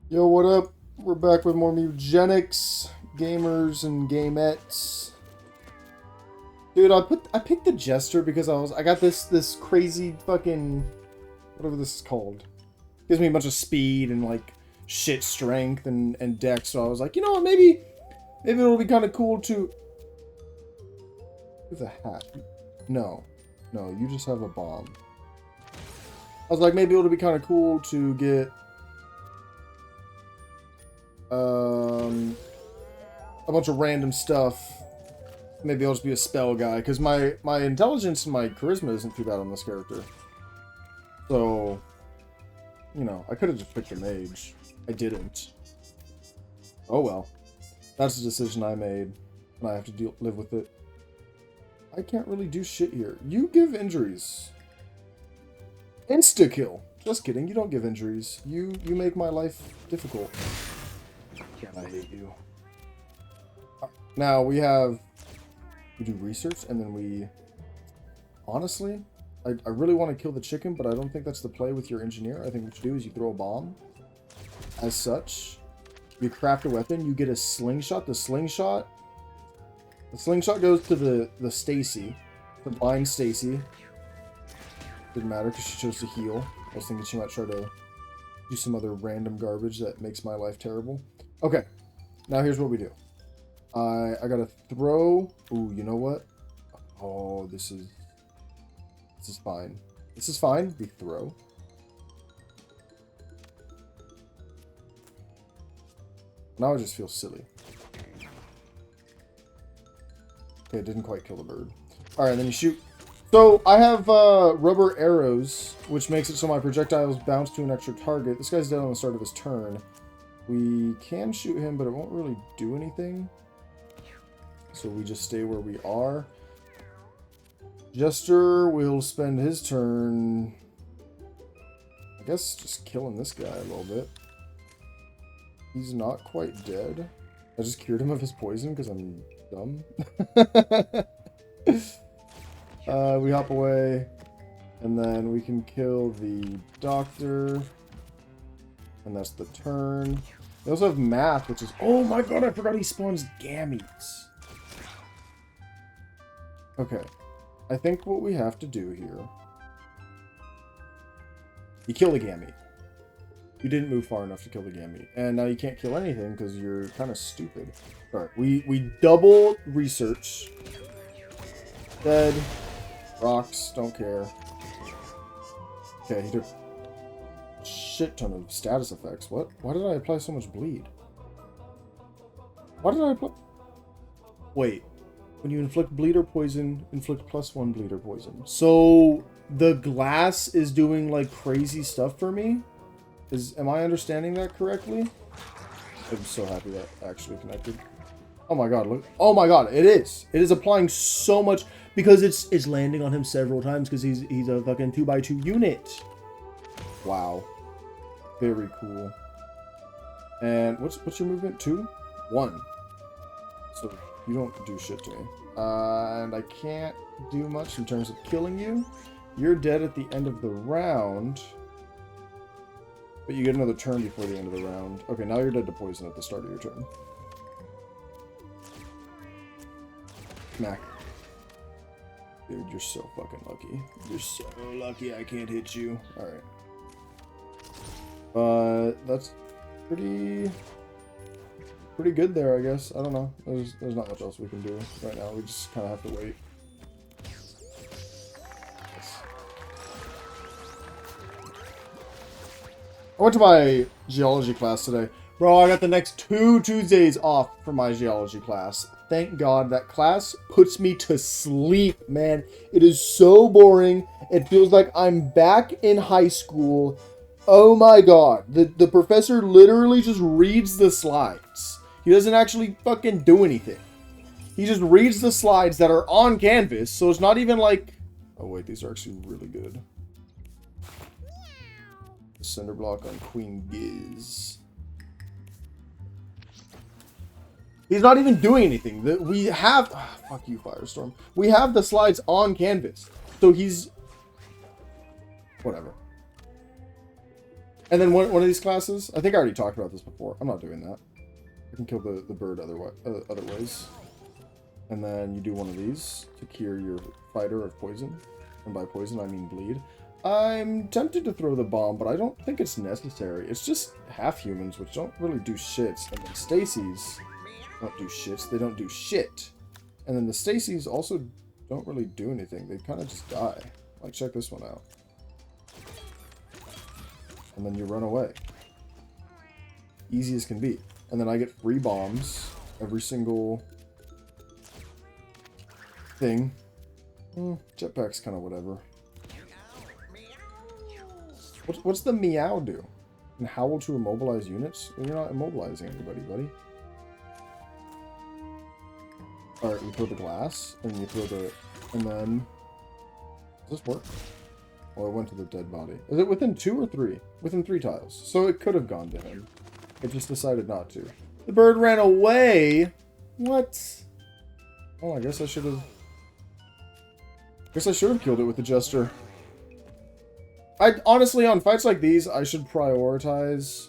Yo, what up? We're back with more Mugenics, gamers and gamettes. Dude, I picked the Jester because I got this crazy fucking whatever this is called. Gives me a bunch of speed and like shit strength and dex, so I was like, you know what, maybe it'll be kind of cool to with a hat. No. No, you just have a bomb. I was like, maybe it'll be kind of cool to get a bunch of random stuff. Maybe I'll just be a spell guy, because my intelligence and my charisma isn't too bad on this character. So, you know, I could have just picked a mage. I didn't. Oh well. That's a decision I made, and I have to live with it. I can't really do shit here. You give injuries. Insta-kill. Just kidding, you don't give injuries. You make my life difficult. I hate you. Now we do research, and then we... Honestly, I really want to kill the chicken, but I don't think that's the play with your engineer. I think what you do is you throw a bomb. As such, you craft a weapon, you get a slingshot. The slingshot goes to the Stacy, to blind Stacy. Didn't matter because she chose to heal. I was thinking she might try to do some other random garbage that makes my life terrible. Okay, now here's what we do. I gotta throw. Ooh, you know what? Oh, this is fine. This is fine. We throw. Now I just feel silly. Okay, it didn't quite kill the bird. Alright, then you shoot. So, I have rubber arrows, which makes it so my projectiles bounce to an extra target. This guy's dead on the start of his turn. We can shoot him, but it won't really do anything. So we just stay where we are. Jester will spend his turn, I guess, just killing this guy a little bit. He's not quite dead. I just cured him of his poison because I'm dumb. We hop away, and then we can kill the doctor, and that's the turn. They also have math, which is... Oh my god, I forgot he spawns gametes. Okay. I think what we have to do here... You kill the gamete. You didn't move far enough to kill the gamete. And now you can't kill anything because you're kind of stupid. Alright, we double research. Dead. Rocks, don't care. Okay, he took a shit ton of status effects. What? Why did I apply so much bleed? Why did I apply... Wait. When you inflict bleed or poison, inflict +1 bleed or poison. So, the glass is doing, like, crazy stuff for me? Am I understanding that correctly? I'm so happy that actually connected. Oh my god, look. Oh my god, it is. It is applying so much because it's landing on him several times because he's a fucking 2x2 unit. Wow. Very cool. And what's your movement? 2? 1. So you don't do shit to me. And I can't do much in terms of killing you. You're dead at the end of the round. But you get another turn before the end of the round. Okay, now you're dead to poison at the start of your turn. Smack. Dude, you're so fucking lucky. You're so lucky I can't hit you. Alright. That's pretty good there, I guess. I don't know. There's not much else we can do right now. We just kind of have to wait. I went to my geology class today. Bro, I got the next 2 Tuesdays off for my geology class. Thank God. That class puts me to sleep, man. It is so boring. It feels like I'm back in high school. Oh my god. The professor literally just reads the slides. He doesn't actually fucking do anything. He just reads the slides that are on Canvas, so it's not even like... Oh wait, these are actually really good. Cinder block on Queen Giz. He's not even doing anything. We have... Oh, fuck you, Firestorm. We have the slides on Canvas. So he's... Whatever. And then one of these classes, I think I already talked about this before. I'm not doing that. I can kill the bird other ways. And then you do one of these to cure your fighter of poison. And by poison, I mean bleed. I'm tempted to throw the bomb, but I don't think it's necessary. It's just half humans, which don't really do shits. And then Stacy's don't do shits. They don't do shit. And then the Stacy's also don't really do anything. They kind of just die. Like, check this one out. And then you run away. Easy as can be. And then I get free bombs every single thing. Jetpack's kind of whatever. What's the meow do? And howl to immobilize units? Well, you're not immobilizing anybody, buddy. Alright, we throw the glass, and you throw the... And then... Does this work? Well, it went to the dead body. Is it within 2 or 3? Within 3 tiles. So it could have gone to him. It just decided not to. The bird ran away? What? Oh, I guess I should have... killed it with the Jester. Honestly, on fights like these, I should prioritize...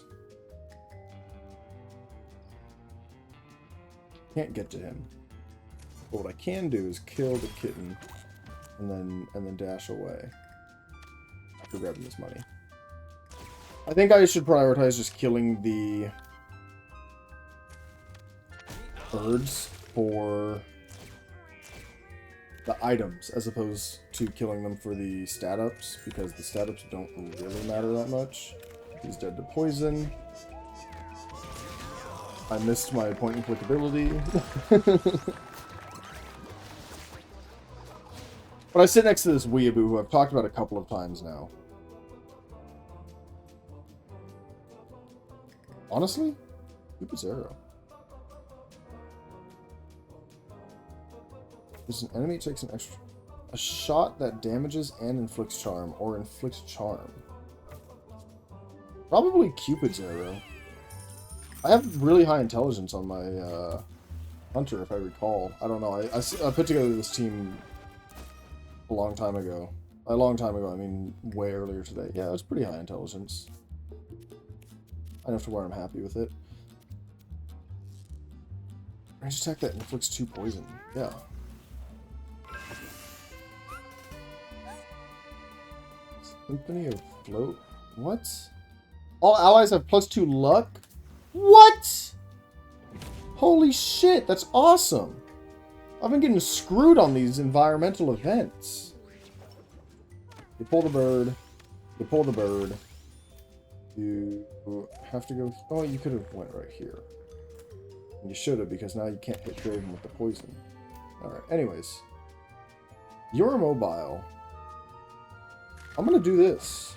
Can't get to him. But what I can do is kill the kitten and then dash away after grabbing this money. I think I should prioritize just killing the birds for the items as opposed to killing them for the stat ups, because the stat ups don't really matter that much. He's dead to poison. I missed my point and click ability. But I sit next to this weeaboo who I've talked about a couple of times now. Honestly, Cupid's arrow. There's an enemy takes an extra... A shot that damages and inflicts charm, or inflicts charm. Probably Cupid's arrow. I have really high intelligence on my hunter, if I recall. I don't know. I put together this team a long time ago. A long time ago, I mean way earlier today. Yeah, it's pretty high intelligence. Enough to where I'm happy with it. Range attack that inflicts 2 poison. Yeah. Symphony of Float? What? All allies have +2 luck? What? Holy shit, that's awesome! I've been getting screwed on these environmental events. You pull the bird. You pull the bird. You have to go... Oh, you could have went right here. And you should have, because now you can't hit Draven with the poison. Alright, anyways. You're immobile. I'm gonna do this.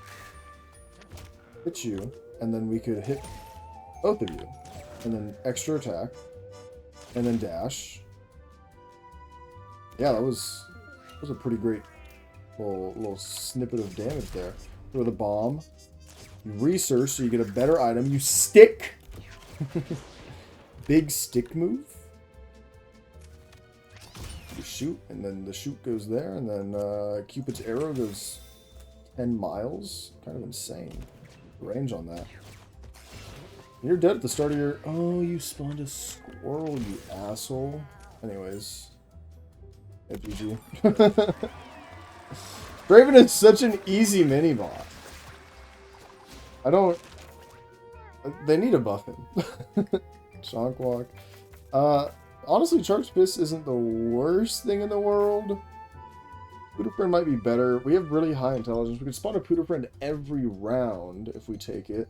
Hit you, and then we could hit both of you. And then extra attack. And then dash. Yeah, that was a pretty great little snippet of damage there. Throw the bomb. You research, so you get a better item. You stick! Big stick move. You shoot, and then the shoot goes there, and then Cupid's arrow goes 10 miles. Kind of insane. Range on that. You're dead at the start of your... Oh, you spawned a squirrel, you asshole. Anyways. Yeah, GG. Draven is such an easy mini-bot. I don't... They need to buff him. Chonk Walk. Honestly, Charged Fist isn't the worst thing in the world. Pooter might be better. We have really high intelligence. We could spawn a Pooter every round if we take it.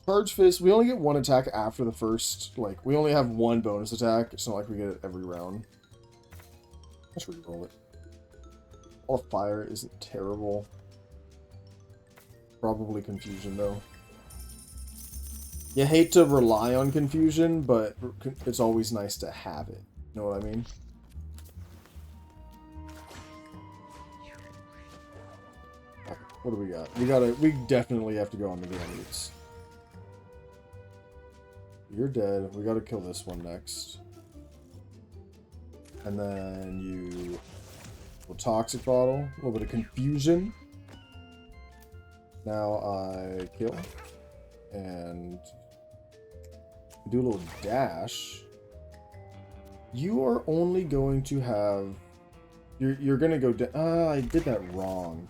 Charged Fist, we only get 1 attack after the first, like, we only have 1 bonus attack. It's not like we get it every round. Let's reroll it. All fire isn't terrible. Probably confusion, though. You hate to rely on confusion, but it's always nice to have it. You know what I mean? What do we got? We definitely have to go on the grenades. You're dead. We gotta kill this one next. And then you... Toxic bottle. A little bit of confusion. Now I kill and do a little dash. You are only going to have... You're going to go down... I did that wrong.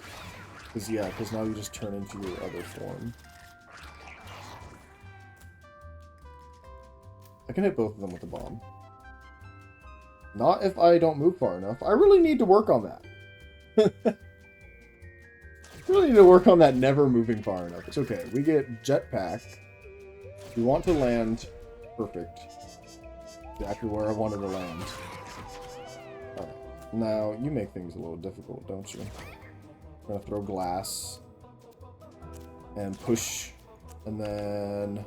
Because now you just turn into your other form. I can hit both of them with the bomb. Not if I don't move far enough. I really need to work on that. I really need to work on that never moving far enough. It's okay. We get jetpack. We want to land perfect. Exactly where I wanted to land. Alright. Now, you make things a little difficult, don't you? I'm gonna throw glass. And push. And then...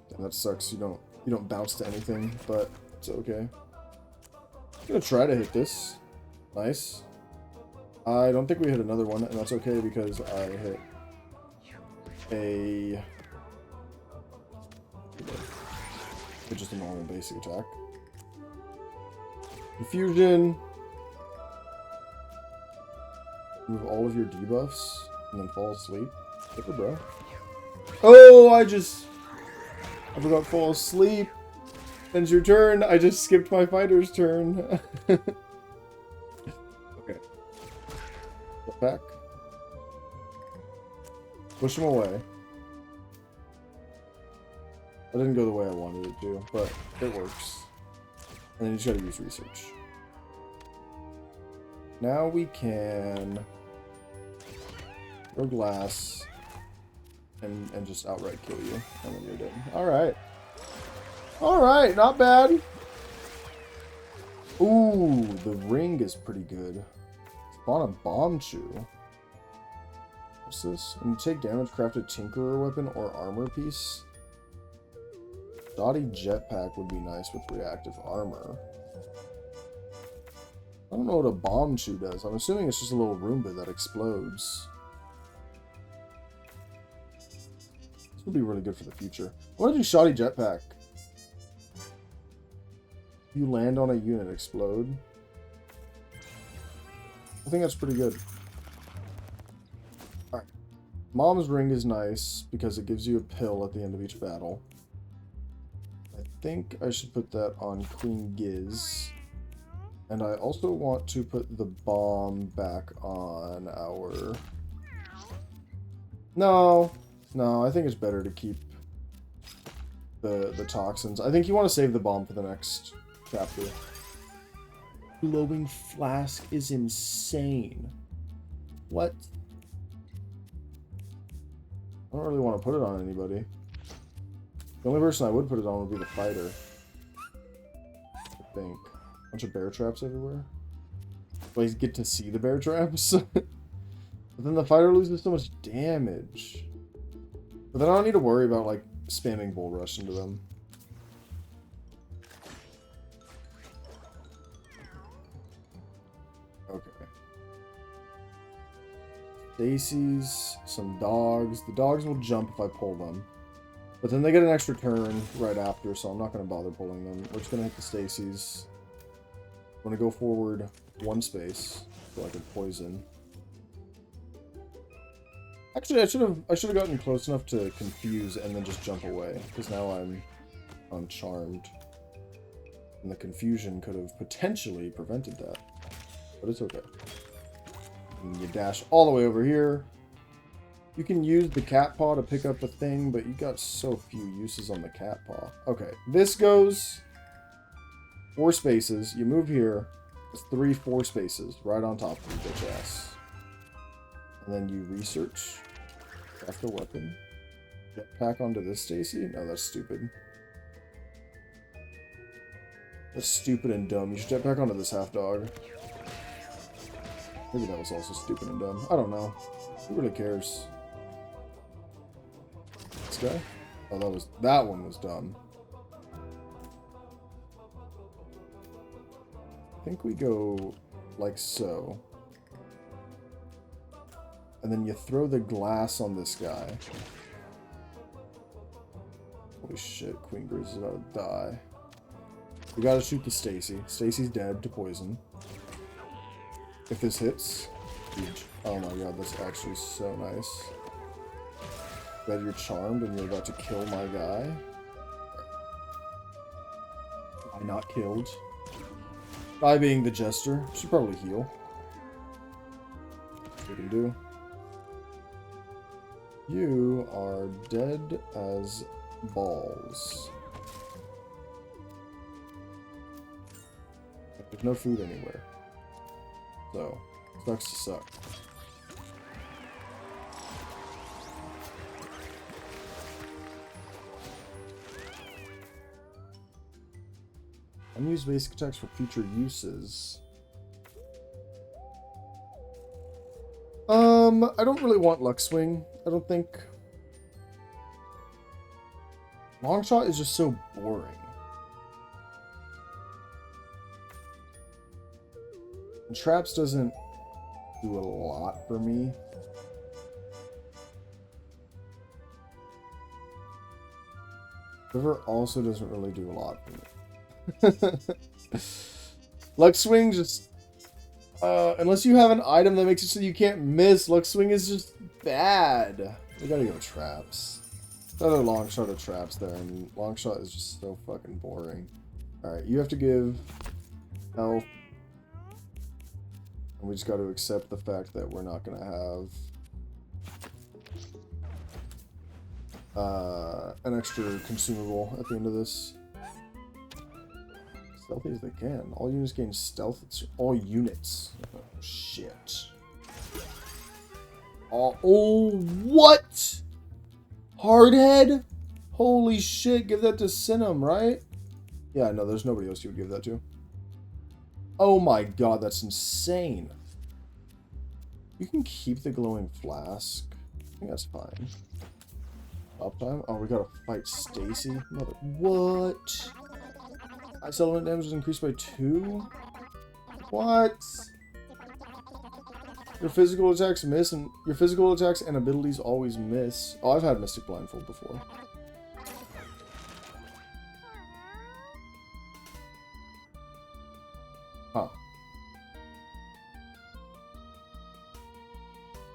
Damn, that sucks. You don't bounce to anything, but it's okay. I'm gonna try to hit this. Nice. I don't think we hit another one, and that's okay because I hit just a normal basic attack. Confusion. Move all of your debuffs and then fall asleep. Super, bro. Oh, I forgot fall asleep. Ends your turn. I just skipped my fighter's turn. Okay. Get back. Push him away. That didn't go the way I wanted it to, but it works. And then you just gotta use research. Now we can throw glass and just outright kill you, and then you're dead. Alright. Alright, not bad. Ooh, the ring is pretty good. Spawn a bomb chew. What's this? When you take damage, craft a tinkerer weapon or armor piece. Shoddy jetpack would be nice with reactive armor. I don't know what a bomb chew does. I'm assuming it's just a little Roomba that explodes. This would be really good for the future. I want to do shoddy jetpack. You land on a unit, explode. I think that's pretty good. Alright. Mom's ring is nice because it gives you a pill at the end of each battle. I think I should put that on Queen Giz. And I also want to put the bomb back on our... No, I think it's better to keep the toxins. I think you want to save the bomb for the next chapter. Glowing flask is insane. What? I don't really want to put it on anybody. The only person I would put it on would be the fighter. I think. Bunch of bear traps everywhere. But you get to see the bear traps. But then the fighter loses so much damage. But then I don't need to worry about, like, spamming bull rush into them. Okay. Stacy's, some dogs. The dogs will jump if I pull them. But then they get an extra turn right after, so I'm not going to bother pulling them. We're just going to hit the Stacy's. I'm going to go forward one space so I can poison. Actually, I should have gotten close enough to confuse and then just jump away, because now I'm charmed. And the confusion could have potentially prevented that. But it's okay. And you dash all the way over here. You can use the cat paw to pick up a thing, but you got so few uses on the cat paw. Okay, this goes 4 spaces. You move here. It's 4 spaces right on top of your bitch ass. And then you research. Craft a weapon. Jetpack onto this Stacy? No, that's stupid. That's stupid and dumb. You should jetpack onto this half dog. Maybe that was also stupid and dumb. I don't know. Who really cares? This guy? Oh, that one was dumb. I think we go like so. And then you throw the glass on this guy. Holy shit, Queen Grizz is about to die. We gotta shoot the Stacy. Stacy's dead to poison. If this hits, Huge. Oh my god, that's actually so nice. That you're charmed and you're about to kill my guy. Am I not killed? I being the jester. Should probably heal. We can do. You are dead as balls. There's no food anywhere. So, sucks to suck. Unused basic attacks for future uses. I don't really want Luck Swing, I don't think. Long Shot is just so boring. And Traps doesn't do a lot for me. River also doesn't really do a lot for me. Luck Swing just... unless you have an item that makes it so you can't miss, Luck Swing is just bad. We gotta go Traps. Another Long Shot of Traps there, and Long Shot is just so fucking boring. Alright, you have to give health. And we just gotta accept the fact that we're not gonna have an extra consumable at the end of this. Stealthy as they can. All units gain stealth. It's all units. Oh, shit. Oh, what? Hardhead? Holy shit. Give that to Sinum, right? Yeah, no, there's nobody else you would give that to. Oh my god, that's insane. You can keep the glowing flask. I think that's fine. Uptime? Oh, we gotta fight Stacy. Mother. What? Ice element damage is increased by 2? What? Your physical attacks miss, and your physical attacks and abilities always miss. Oh, I've had Mystic Blindfold before. Huh.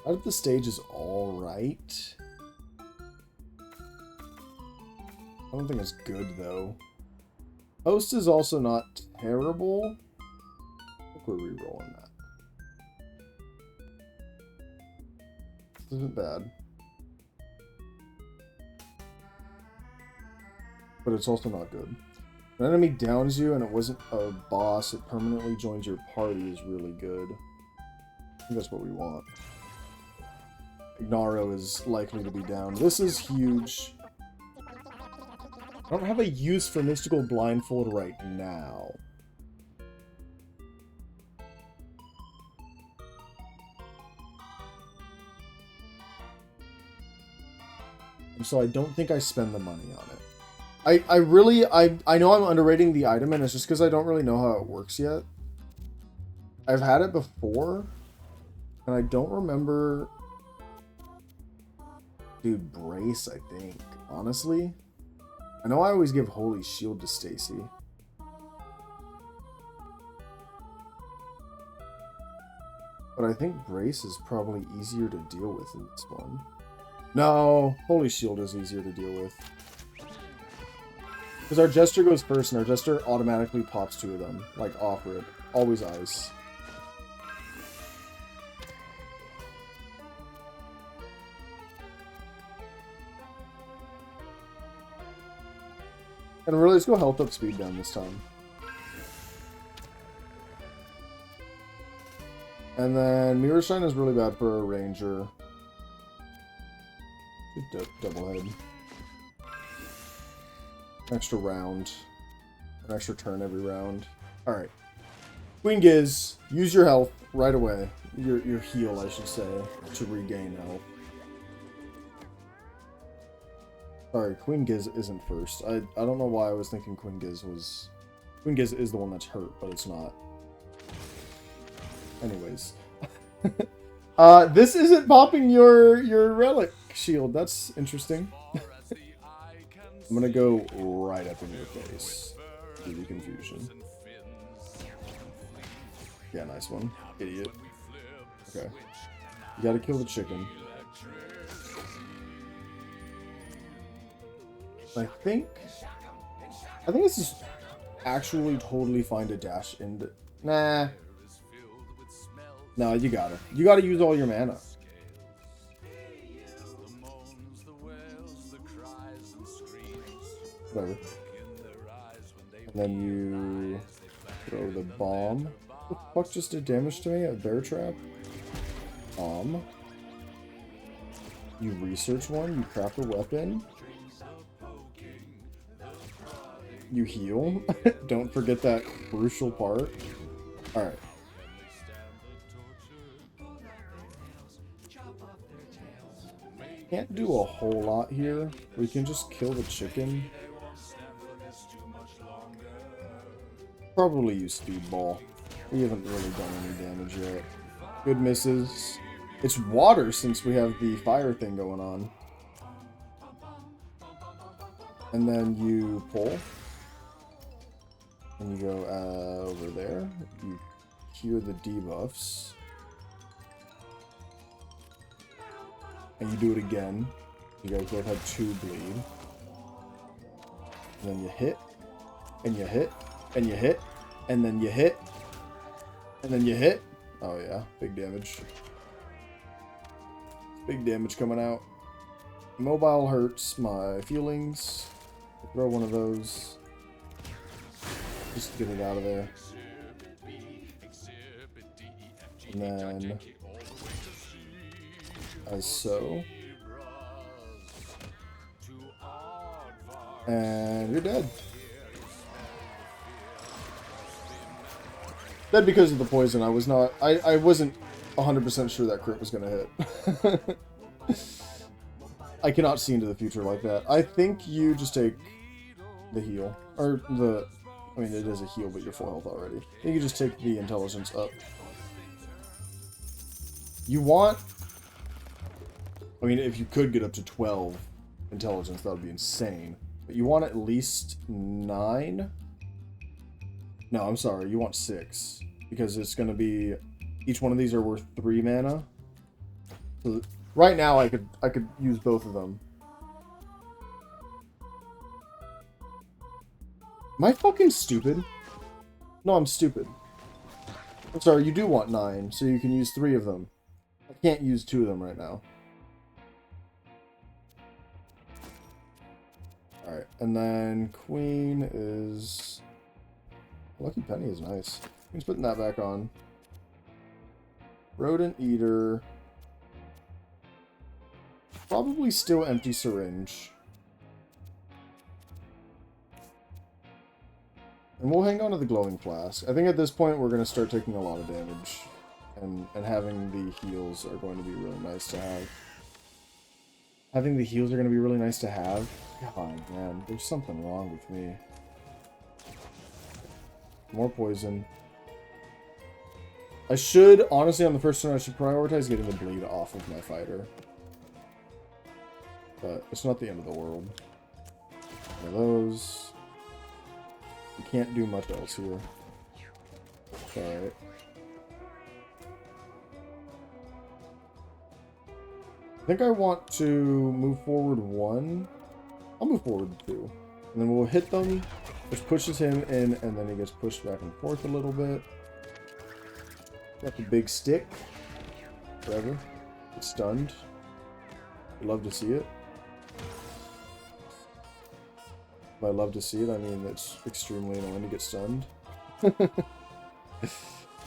Out of the stage is alright. I don't think it's good, though. Host is also not terrible. I think we're re-rolling that. This isn't bad. But it's also not good. If an enemy downs you and it wasn't a boss, it permanently joins your party is really good. I think that's what we want. Ignaro is likely to be down. This is huge. I don't have a use for Mystical Blindfold right now. So I don't think I spend the money on it. I know I'm underrating the item, and it's just because I don't really know how it works yet. I've had it before, and I don't remember... Dude, Brace, I think. Honestly. I know I always give Holy Shield to Stacy. But I think Brace is probably easier to deal with in this one. No, Holy Shield is easier to deal with. Because our Jester goes first, and our Jester automatically pops 2 of them. Like, off-rip. Always ice. And really, let's go health up, speed down this time. And then Mirror Shine is really bad for a Ranger. Double head. Extra round. An extra turn every round. Alright. Queen Giz, use your health right away. Your heal, I should say, to regain health. Sorry, Queen Giz isn't first. I don't know why I was thinking Queen Giz was... Queen Giz is the one that's hurt, but it's not. Anyways. This isn't popping your relic shield. That's interesting. I'm gonna go right up in your face. Do the confusion. Yeah, nice one. Idiot. Okay. You gotta kill the chicken. I think this is actually totally fine to dash into. Nah. No, you gotta. You gotta use all your mana. Whatever. And then you throw the bomb. What the fuck just did damage to me? A bear trap? Bomb. You research one, you craft a weapon. You heal. Don't forget that crucial part. Alright. Can't do a whole lot here. We can just kill the chicken. Probably use Speedball. We haven't really done any damage yet. Good misses. It's water since we have the fire thing going on. And then you pull. And you go over there. You hear the debuffs. And you do it again. You guys both have 2 bleed. And then you hit. And you hit. And you hit. And then you hit. And then you hit. Oh yeah, big damage. Big damage coming out. Mobile hurts my feelings. Throw one of those. Just to get it out of there. And then, as so. And you're dead. Dead because of the poison. I wasn't 100% sure that crit was going to hit. I cannot see into the future like that. I think you just take the heal. Or the... I mean, it is a heal, but you're full health already. I think you just take the intelligence up. You want... I mean, if you could get up to 12 intelligence, that would be insane. But you want at least 9? No, I'm sorry. You want 6. Because it's going to be... Each one of these are worth 3 mana. So right now, I could use both of them. Am I fucking stupid? No, I'm stupid. I'm sorry, you do want 9, so you can use 3 of them. I can't use 2 of them right now. Alright, and then Queen is... Lucky Penny is nice. Queen's putting that back on. Rodent Eater. Probably still Empty Syringe. And we'll hang on to the Glowing Flask. I think at this point we're going to start taking a lot of damage. And having the heals are going to be really nice to have. Having the heals are going to be really nice to have. God, man, there's something wrong with me. More poison. I should, honestly, on the first turn, I should prioritize getting the bleed off of my fighter. But it's not the end of the world. One of those. You can't do much else here. Alright. I think I want to move forward 1. I'll move forward 2. And then we'll hit them, which pushes him in, and then he gets pushed back and forth a little bit. Got the big stick. Whatever. It's stunned. I'd love to see it. By love to see it, I mean it's extremely annoying to get stunned.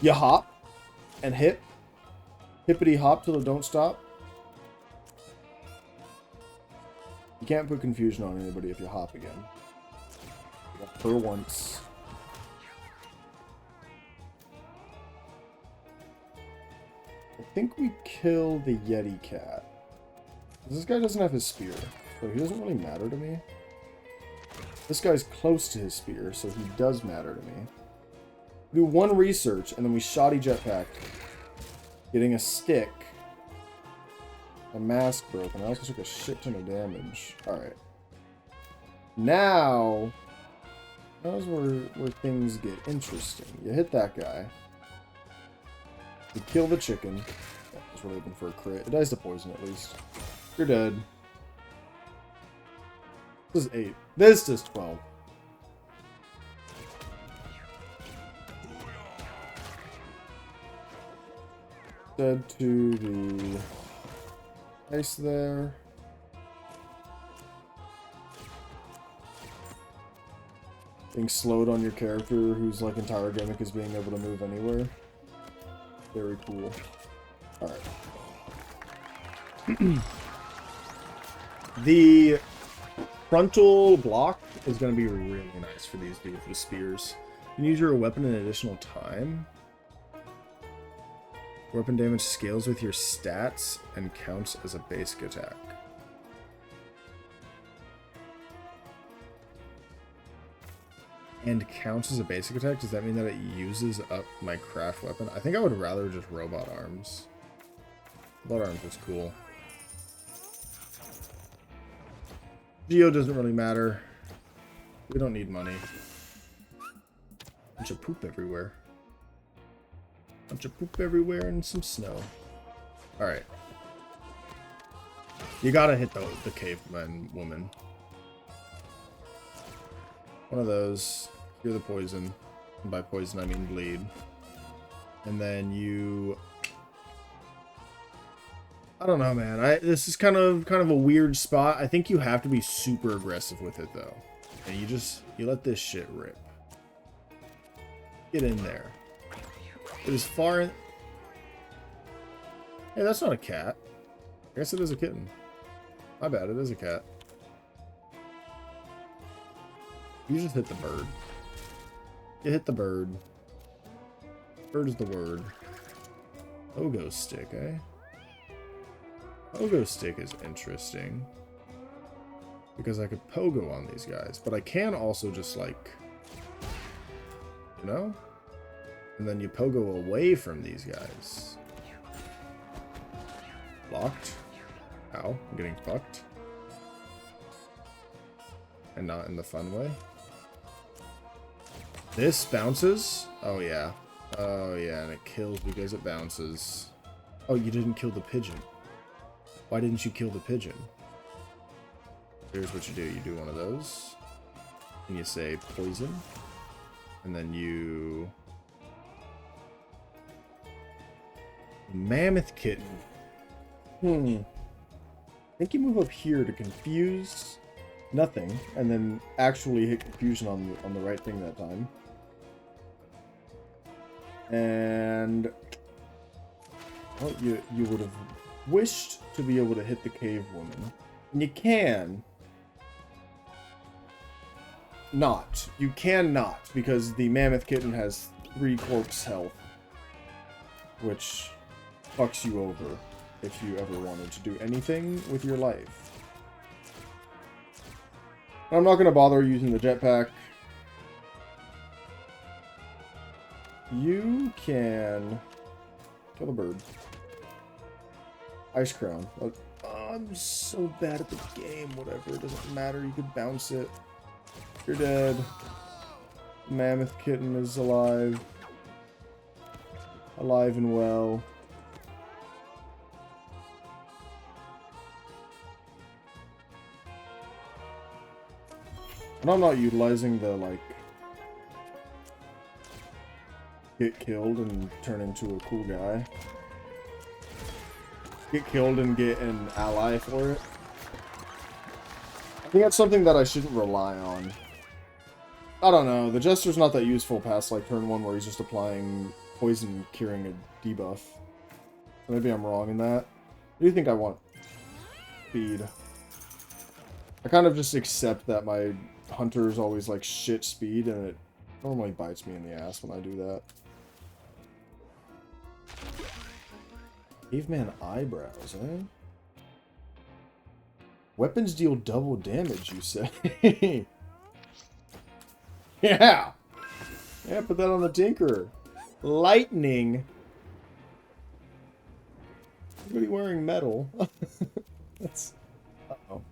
You hop and hip. Hippity hop till it don't stop. You can't put confusion on anybody if you hop again. For once. I think we kill the Yeti cat. This guy doesn't have his spear, so he doesn't really matter to me. This guy's close to his spear, so he does matter to me. We do 1 research, and then we shoddy jetpack. Getting a stick. My mask broken. I also took a shit ton of damage. Alright. Now's where things get interesting. You hit that guy. You kill the chicken. was really hoping for a crit. It dies to poison at least. You're dead. This is 8. This is 12. Dead to the ice there. Being slowed on your character whose like entire gimmick is being able to move anywhere. Very cool. Alright. The frontal block is going to be really nice for these dudes with spears. You can use your weapon an additional time. Weapon damage scales with your stats and counts as a basic attack. And counts as a basic attack? Does that mean that it uses up my craft weapon? I think I would rather just robot arms. Robot arms is cool. Geo doesn't really matter. We don't need money. Bunch of poop everywhere. Bunch of poop everywhere and some snow. Alright. You gotta hit the caveman woman. One of those. You're the poison. And by poison I mean bleed. And then you... I don't know, man. This is kind of a weird spot. I think you have to be super aggressive with it though. And you let this shit rip. Get in there. It is far in... Hey, that's not a cat. I guess it is a kitten. My bad, it is a cat. You just hit the bird. You hit the bird. Bird is the word. Pogo stick, eh? Pogo stick is interesting. Because I could pogo on these guys. But I can also just like... You know? And then you pogo away from these guys. Locked. Ow, I'm getting fucked. And not in the fun way. This bounces? Oh yeah. Oh yeah, and it kills because it bounces. Oh, you didn't kill the pigeon. Why didn't you kill the pigeon? Here's what you do. You do one of those. And you say poison. And then you... Mammoth kitten. I think you move up here to confuse nothing, and then actually hit confusion on the right thing that time. And well, you would have wished to be able to hit the cave woman. And you can not. You cannot, because the mammoth kitten has 3 corpse health, which fucks you over if you ever wanted to do anything with your life. I'm not going to bother using the jetpack. You can kill the bird. Ice crown. Oh, I'm so bad at the game. Whatever. It doesn't matter. You could bounce it. You're dead. Mammoth kitten is alive. Alive and well. And I'm not utilizing the, like, get killed and turn into a cool guy. Get killed and get an ally for it. I think that's something that I shouldn't rely on. I don't know. The Jester's not that useful past, like, turn 1 where he's just applying poison curing a debuff. So maybe I'm wrong in that. I do think I want speed. I kind of just accept that my hunter is always like shit speed, and it normally bites me in the ass when I do that. Caveman eyebrows, eh? Weapons deal double damage, you say? Yeah! Yeah, put that on the Tinkerer. Lightning! Anybody wearing metal? That's... Uh-oh.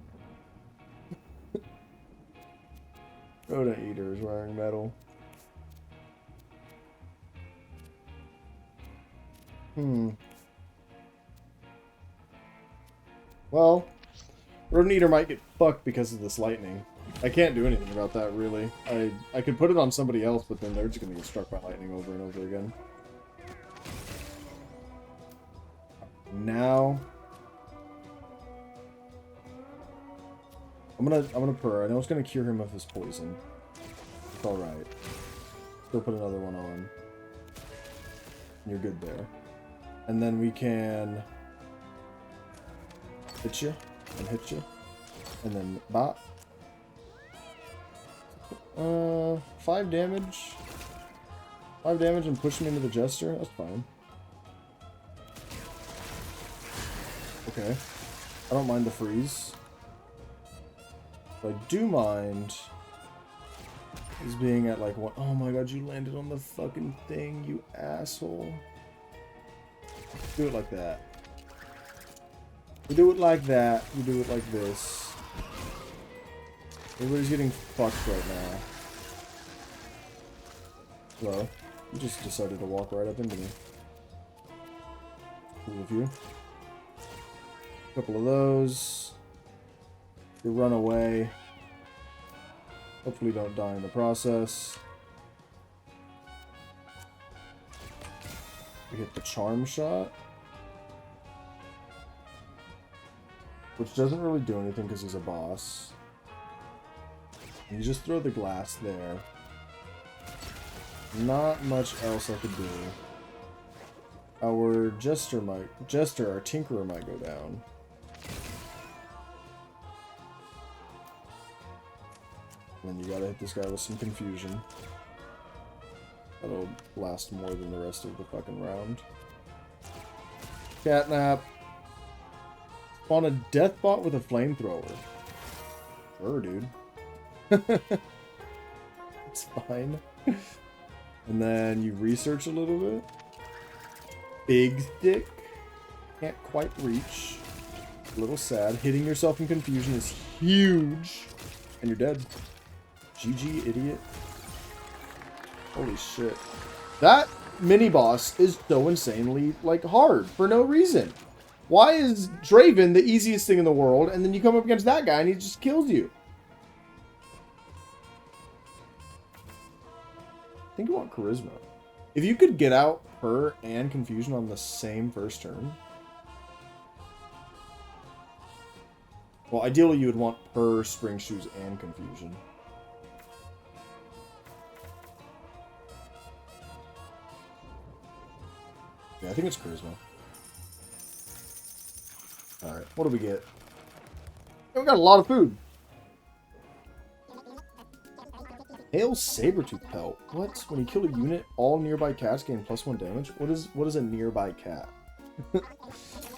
Rodent Eater is wearing metal. Well, Rodent Eater might get fucked because of this lightning. I can't do anything about that, really. I could put it on somebody else, but then they're just gonna get struck by lightning over and over again. Now... I'm gonna purr. I know it's gonna cure him of his poison. It's alright. Still put another one on. You're good there. And then we can... hit you, and hit you, and then bop. 5 damage. 5 damage and push me into the Jester? That's fine. Okay. I don't mind the freeze. What I do mind is being at like one. Oh my god, you landed on the fucking thing, you asshole. Do it like that. We do it like that. We do it like this. Everybody's getting fucked right now. Hello. You just decided to walk right up into me. Cool of you. Couple of those. You run away. Hopefully don't die in the process. We hit the charm shot. Which doesn't really do anything because he's a boss. You just throw the glass there. Not much else I could do. Our Jester, our Tinkerer might go down. And then you gotta hit this guy with some confusion. That'll last more than the rest of the fucking round. Catnap. Spawn a Deathbot with a flamethrower. Sure, dude. It's fine. And then you research a little bit. Big stick. Can't quite reach. A little sad. Hitting yourself in confusion is huge. And you're dead. GG, idiot. Holy shit. That mini-boss is so insanely, like, hard for no reason. Why is Draven the easiest thing in the world, and then you come up against that guy and he just kills you? I think you want Charisma. If you could get out her and Confusion on the same first turn. Well, ideally you would want her, Spring Shoes, and Confusion. Yeah, I think it's Charisma. Alright, what do we get? We got a lot of food. Hail Sabertooth Pelt. What? When you kill a unit, all nearby cats gain +1 damage? What is a nearby cat? Can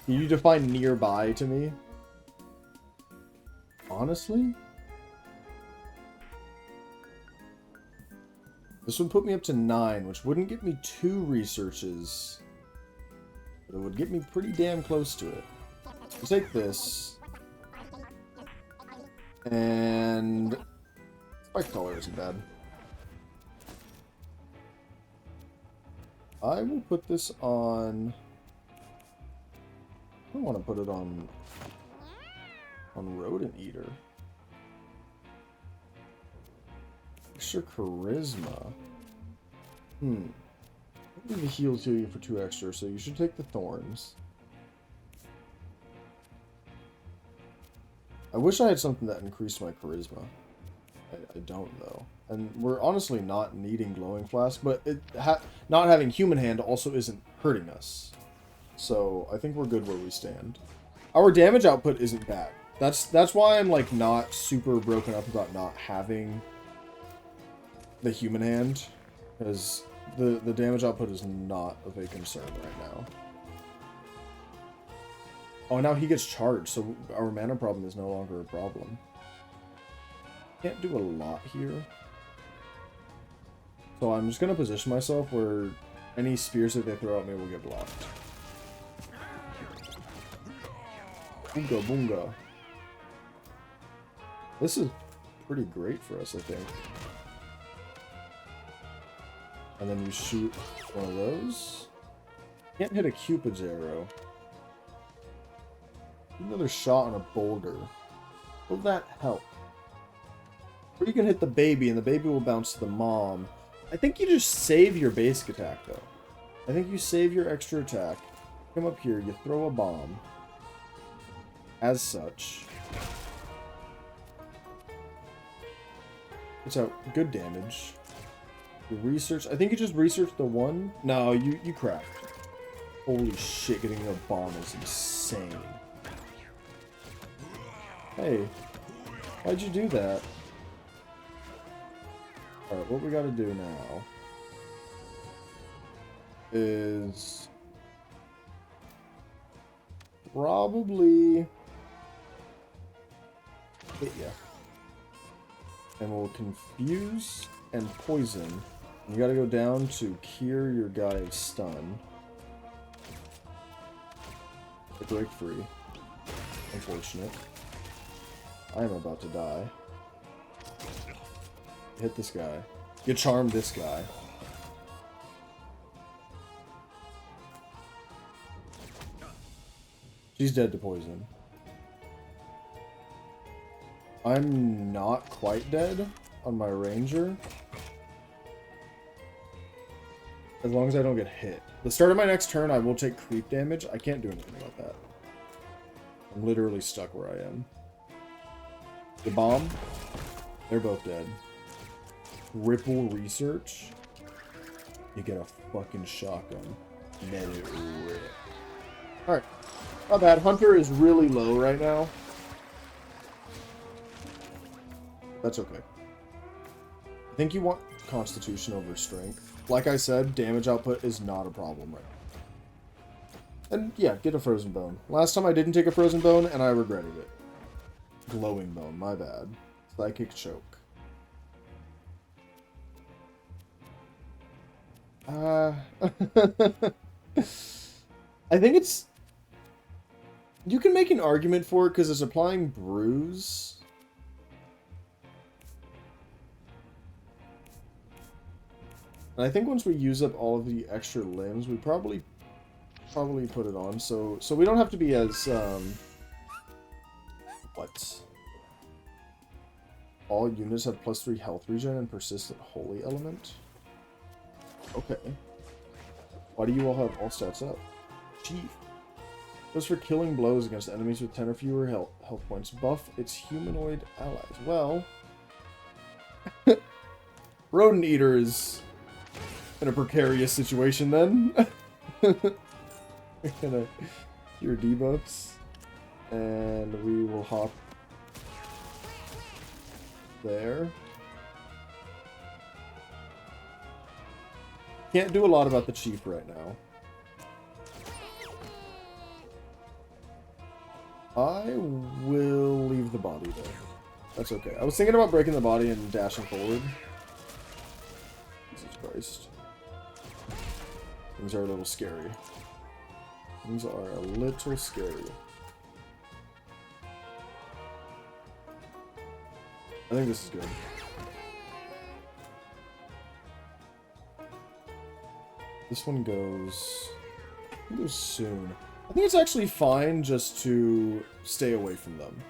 you define nearby to me? Honestly? This would put me up to 9, which wouldn't get me 2 researches. But it would get me pretty damn close to it. We'll take this. And... Spike Collar isn't bad. I will put this on... I don't want to put it on Rodent Eater. Extra Charisma. Maybe the heals heal you for 2 extra, so you should take the Thorns. I wish I had something that increased my Charisma. I don't, though. And we're honestly not needing Glowing Flask, but not having Human Hand also isn't hurting us. So I think we're good where we stand. Our damage output isn't bad. That's why I'm like not super broken up about not having the Human Hand, because the damage output is not of a concern right now. Oh, now he gets charged, so our mana problem is no longer a problem. Can't do a lot here. So I'm just going to position myself where any spears that they throw at me will get blocked. Boonga boonga. This is pretty great for us, I think. And then you shoot one of those. Can't hit a Cupid's arrow. Another shot on a boulder. Will that help? Or you can hit the baby, and the baby will bounce to the mom. I think you just save your basic attack, though. I think you save your extra attack. Come up here, you throw a bomb. As such. It's out. Good damage. You research. I think you just researched the one. No, you cracked. Holy shit, getting a bomb is insane. Hey, why'd you do that? Alright, what we gotta do now is probably hit ya. And we'll confuse and poison. You gotta go down to cure your guy's stun. Break free. Unfortunate. I am about to die. Hit this guy. You charm this guy. She's dead to poison. I'm not quite dead on my ranger. As long as I don't get hit. The start of my next turn, I will take creep damage. I can't do anything about that. I'm literally stuck where I am. The bomb. They're both dead. Ripple research. You get a fucking shotgun. Let it rip. Alright. Not bad. Hunter is really low right now. That's okay. I think you want Constitution over Strength. Like I said, damage output is not a problem right now. And yeah, get a Frozen Bone. Last time I didn't take a Frozen Bone, and I regretted it. Glowing Bone, my bad. Psychic Choke. I think it's... You can make an argument for it because it's applying Bruise. And I think once we use up all of the extra limbs, we probably put it on. So we don't have to be as what? All units have +3 health regen and persistent holy element. Okay. Why do you all have all stats up? Chief. Goes for killing blows against enemies with 10 or fewer health points. Buff its humanoid allies. Well, Rodent Eater is in a precarious situation then. We're gonna cure debuffs, and we will hop there. Can't do a lot about the chief right now. I will leave the body there. That's okay. I was thinking about breaking the body and dashing forward. Jesus Christ. Things are a little scary. Things are a little scary. I think this is good. This one goes soon. I think it's actually fine just to stay away from them.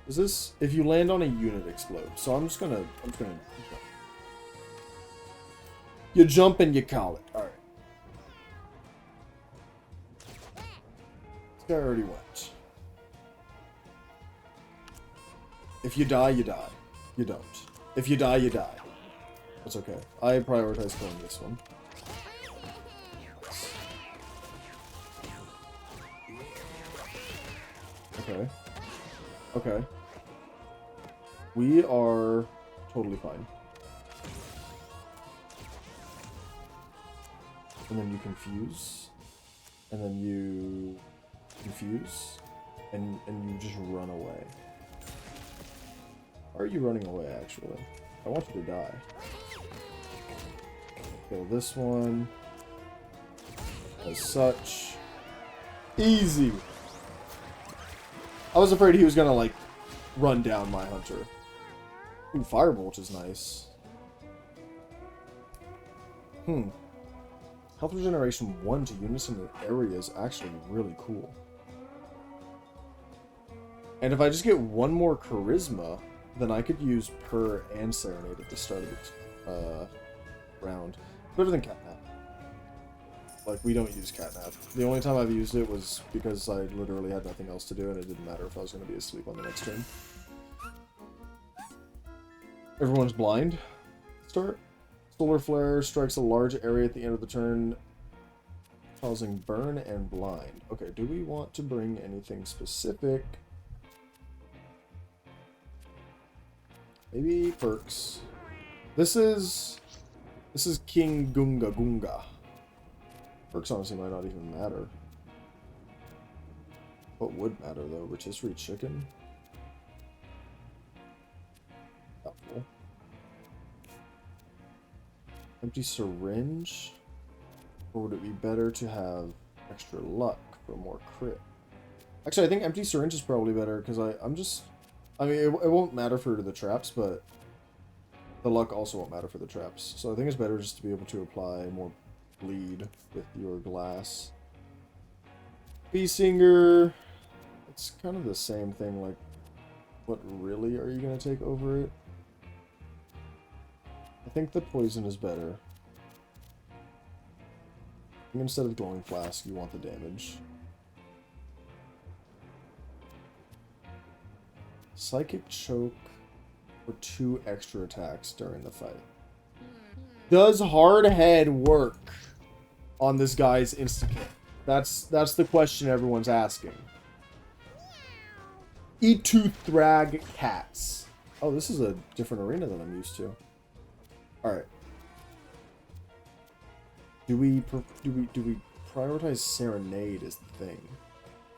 Is this, if you land on a unit, explode? So I'm just gonna jump. You jump and you call it. Alright. This guy already went. If you die, you die. You don't. If you die, you die. That's okay. I prioritize killing this one. Okay. Okay. We are totally fine. And then you confuse. And then you confuse. And you just run away. Why are you running away, actually? I want you to die. Kill this one. As such. Easy! I was afraid he was gonna, like, run down my hunter. Ooh, Firebolt is nice. Health regeneration 1 to units in the area is actually really cool. And if I just get one more charisma, then I could use Purr and Serenade at the start of the round. Better than Catnap. Like, we don't use Catnap. The only time I've used it was because I literally had nothing else to do, and it didn't matter if I was going to be asleep on the next turn. Everyone's blind. Start. Solar Flare strikes a large area at the end of the turn, causing burn and blind. Okay, do we want to bring anything specific? Maybe perks. This is King Gunga Gunga. Perks honestly might not even matter. What would matter though? Rotisserie chicken? Doubtful. Empty syringe? Or would it be better to have extra luck for more crit? Actually, I think empty syringe is probably better because I mean, it won't matter for the traps, but the luck also won't matter for the traps. So I think it's better just to be able to apply more bleed with your glass. Beesinger, it's kind of the same thing, like, what really are you going to take over it? I think the poison is better. I think instead of glowing flask, you want the damage. Psychic choke for 2 extra attacks during the fight. Does hard head work on this guy's instant kill? That's the question everyone's asking. E2 Thrag Cats. Oh, this is a different arena than I'm used to. All right. Do we prioritize Serenade as the thing?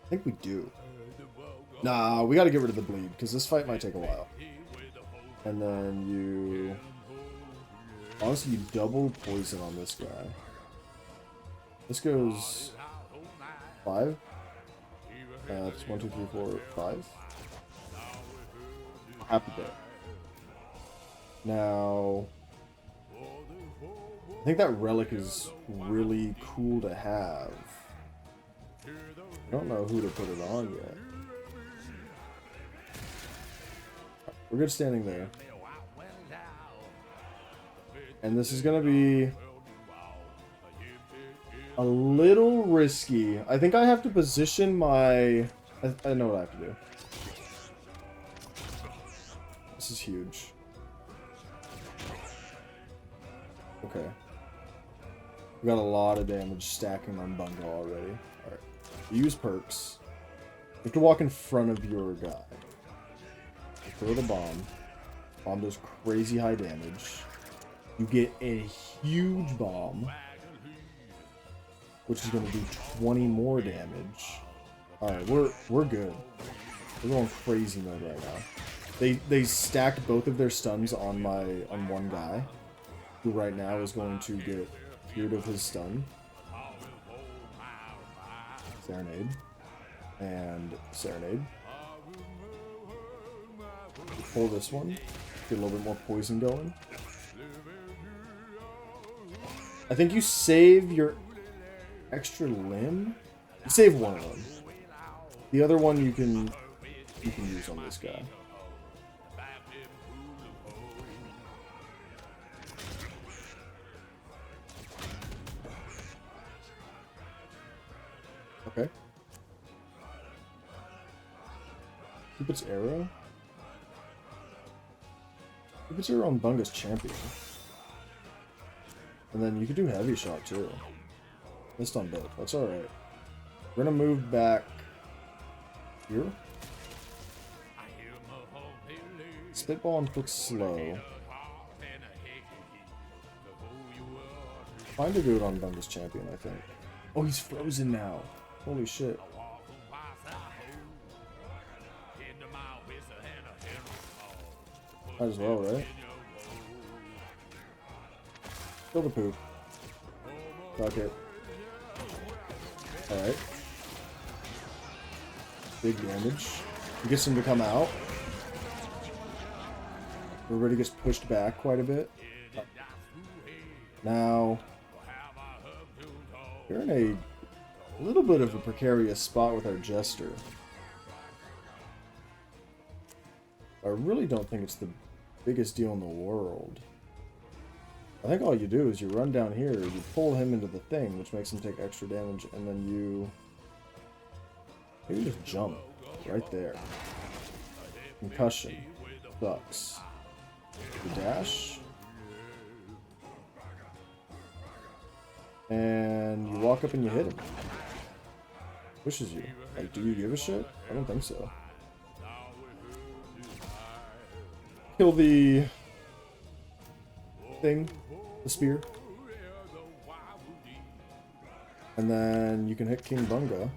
I think we do. Nah, we gotta get rid of the bleed, because this fight might take a while. And then you... Honestly, you double poison on this guy. This goes... 5? It's 1, 2, 3, 4, 5. Happy day. Now... I think that relic is really cool to have. I don't know who to put it on yet. We're good standing there. And this is going to be a little risky. I think I have to position my... I know what I have to do. This is huge. Okay. We got a lot of damage stacking on Bunga already. Alright. Use perks. You have to walk in front of your guy. Throw the bomb. Bomb does crazy high damage. You get a huge bomb, which is going to do 20 more damage. Alright, we're good. We're going crazy mode right now. They stacked both of their stuns on one guy, who right now is going to get cured of his stun. Serenade. And Serenade. Pull this one. Get a little bit more poison going. I think you save your extra limb. You save one of them. The other one you can use on this guy. Okay. Keep its arrow. Keep its arrow on Bunga's champion. And then you could do heavy shot too. Missed on both. That's alright. We're gonna move back here. Spitball inflicts slow. Trying to do it on Bunga's champion, I think. Oh, he's frozen now. Holy shit. Might as well, right? Kill the poop. Fuck it. Alright. Big damage. He gets him to come out. Everybody gets pushed back quite a bit. Now, you're in a little bit of a precarious spot with our Jester. I really don't think it's the biggest deal in the world. I think all you do is you run down here, you pull him into the thing, which makes him take extra damage, and then you maybe just jump right there. Concussion. Sucks. The dash. And you walk up and you hit him. Pushes you. Like, do you give a shit? I don't think so. Kill the thing, the spear. And then you can hit King Bunga.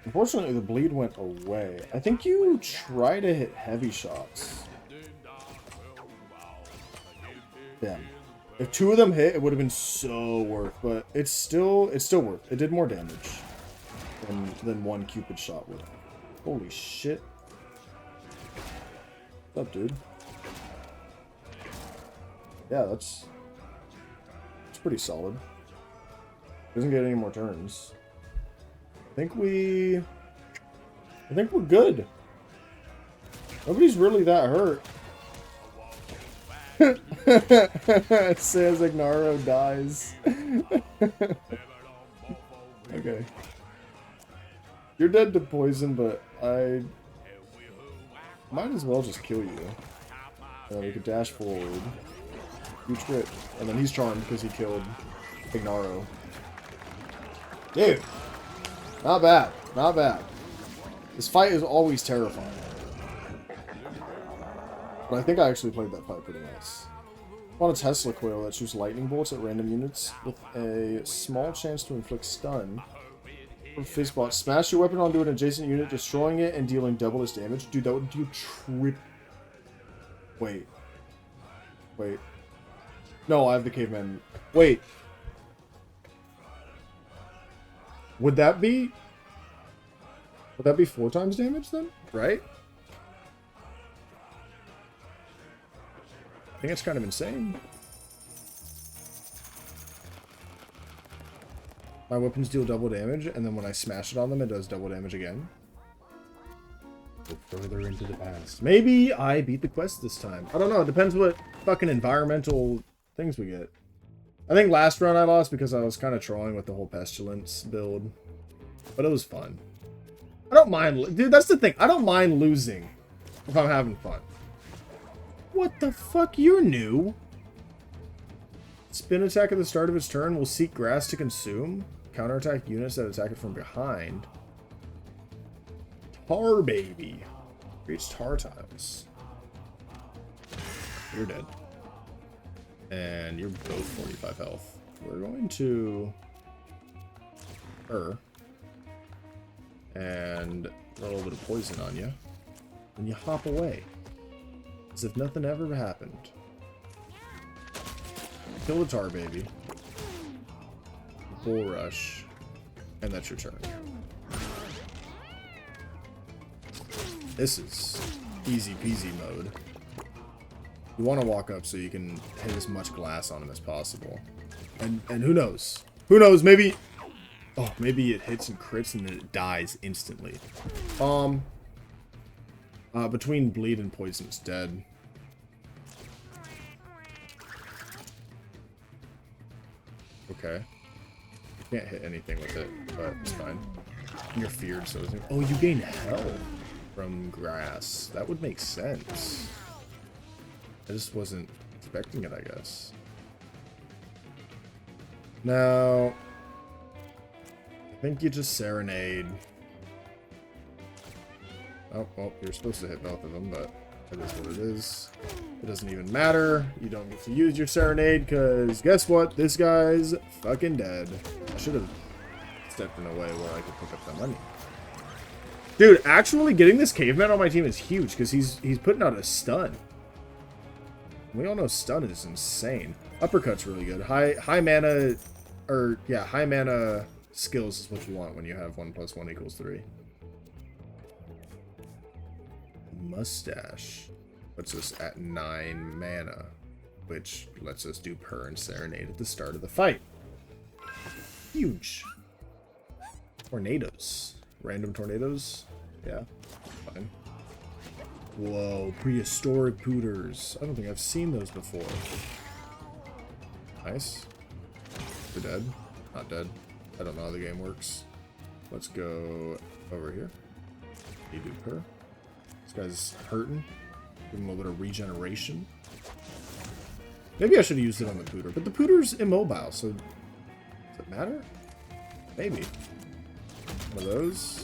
Unfortunately, the bleed went away. I think you try to hit heavy shots. Yeah. If two of them hit, it would have been so worth, but it's still worth. It did more damage than one Cupid shot would. Holy shit. What's up, dude? Yeah, that's pretty solid. Doesn't get any more turns. I think we're good. Nobody's really that hurt. Says Ignaro dies. Okay. You're dead to poison, but I might as well just kill you. And then we could dash forward. Huge crit. And then he's charmed because he killed Ignaro. Dude. Not bad. Not bad. This fight is always terrifying. But I think I actually played that fight pretty nice. I want a Tesla coil that shoots lightning bolts at random units with a small chance to inflict stun. Fizzbot. Smash your weapon onto an adjacent unit, destroying it and dealing double its damage. Dude, that would do trip. Wait. Wait. No, I have the caveman. Wait. Would that be 4 times damage then? Right? I think it's kind of insane. My weapons deal double damage, and then when I smash it on them, it does double damage again. Go further into the past. Maybe I beat the quest this time. I don't know. It depends what fucking environmental things we get. I think last run I lost because I was kind of trolling with the whole Pestilence build. But it was fun. I don't mind... Dude, that's the thing. I don't mind losing if I'm having fun. What the fuck? You're new. Spin attack at the start of its turn will seek grass to consume. Counterattack units that attack it from behind. Tar baby. Creates tar tiles. You're dead. And you're both 45 health. We're going to... and throw a little bit of poison on you. And you hop away. As if nothing ever happened. Kill the tar baby. Bull rush. And that's your turn. This is easy peasy mode. You want to walk up so you can hit as much glass on him as possible. And who knows? Who knows? Maybe... Oh, maybe it hits and crits and then it dies instantly. Between bleed and poison, it's dead. Okay. You can't hit anything with it, but it's fine. You're feared, so it's... Oh, you gain health from grass. That would make sense. I just wasn't expecting it, I guess. Now... I think you just Serenade. Oh, well, you're supposed to hit both of them, but it is what it is. It doesn't even matter. You don't get to use your Serenade, because guess what? This guy's fucking dead. I should have stepped in a way where I could pick up the money. Dude, actually getting this caveman on my team is huge, because he's putting out a stun. We all know stun is insane. Uppercut's really good. High mana, or yeah, high mana skills is what you want when you have 1 + 1 = 3. Mustache puts us at 9 mana, which lets us do Purr and Serenade at the start of the fight. Huge. Tornadoes. Random tornadoes. Yeah, fine. Whoa, prehistoric pooters. I don't think I've seen those before. Nice. You're dead. Not dead. I don't know how the game works. Let's go over here. Deduper. This guy's hurting. Give him a little bit of regeneration. Maybe I should have used it on the pooter, but the pooter's immobile, so does it matter? Maybe. One of those.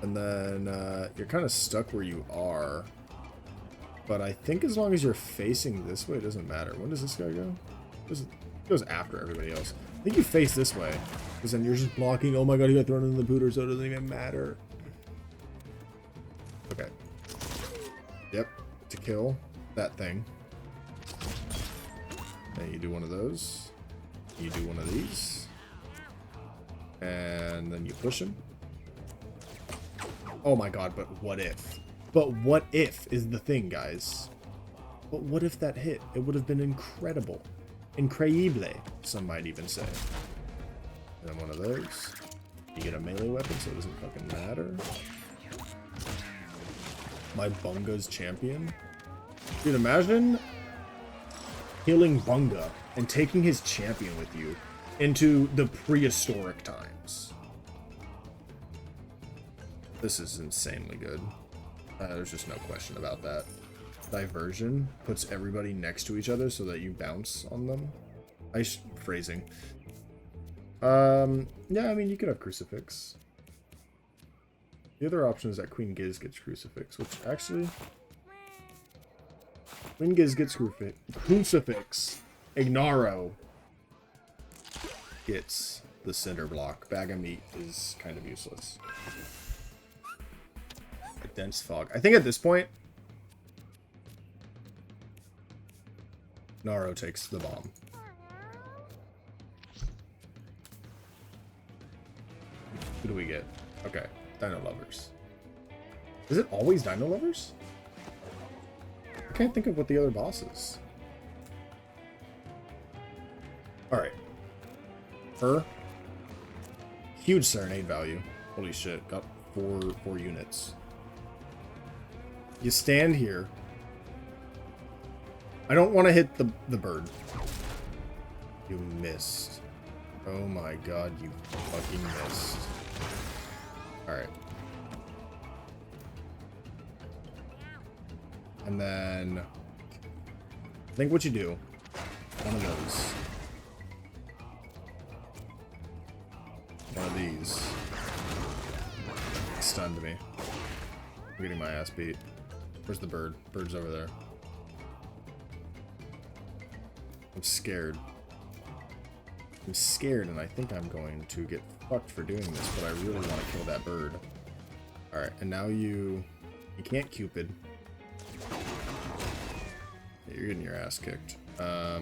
And then you're kind of stuck where you are. But I think as long as you're facing this way, it doesn't matter. When does this guy go? It goes after everybody else. I think you face this way. Because then you're just blocking. Oh my god, he got thrown in the pooter, so it doesn't even matter. Okay. Yep. To kill that thing. And you do one of those. You do one of these. And then you push him. Oh my god, but what if? But what if is the thing, guys. But what if that hit? It would have been incredible. Increíble, some might even say. And then one of those. You get a melee weapon, so it doesn't fucking matter. My Bunga's champion. Dude, imagine killing Bunga and taking his champion with you into the prehistoric times. This is insanely good. There's just no question about that. Diversion puts everybody next to each other so that you bounce on them. Nice phrasing. Yeah, I mean, you could have Crucifix. The other option is that Queen Giz gets Crucifix, which actually... Queen Giz gets Crucifix. Ignaro gets the cinder block. Bag of Meat is kind of useless. A dense fog. I think at this point, Naro takes the bomb. Who do we get? Okay, Dino Lovers. Is it always Dino Lovers? I can't think of what the other boss is. Alright. Her. Huge Serenade value. Holy shit, got four units. You stand here. I don't want to hit the bird. You missed. Oh my god, you fucking missed. Alright. And then... I think what you do... One of those. One of these. Stunned me. I'm getting my ass beat. Where's the bird? Bird's over there. I'm scared. I'm scared, and I think I'm going to get fucked for doing this, but I really want to kill that bird. Alright, and now you can't Cupid. Yeah, you're getting your ass kicked. I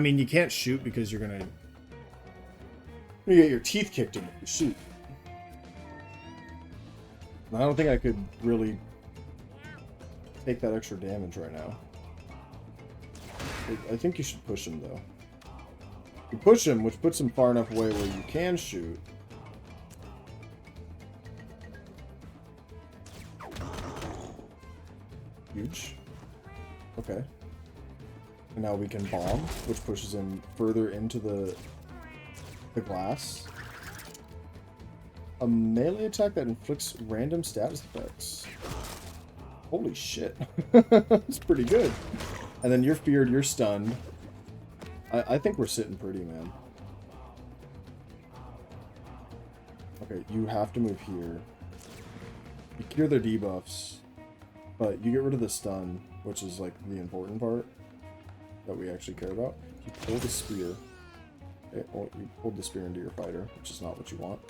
mean, you can't shoot because you're gonna get your teeth kicked in if you shoot. I don't think I could really take that extra damage right now. I think you should push him, though. You push him, which puts him far enough away where you can shoot. Huge. Okay. And now we can bomb, which pushes him further into the glass. A melee attack that inflicts random status effects. Holy shit. That's pretty good. And then you're feared, you're stunned. I think we're sitting pretty, man. Okay, you have to move here. You clear their debuffs, but you get rid of the stun, which is like the important part that we actually care about. You pull the spear. Okay, well, you pulled the spear into your fighter, which is not what you want.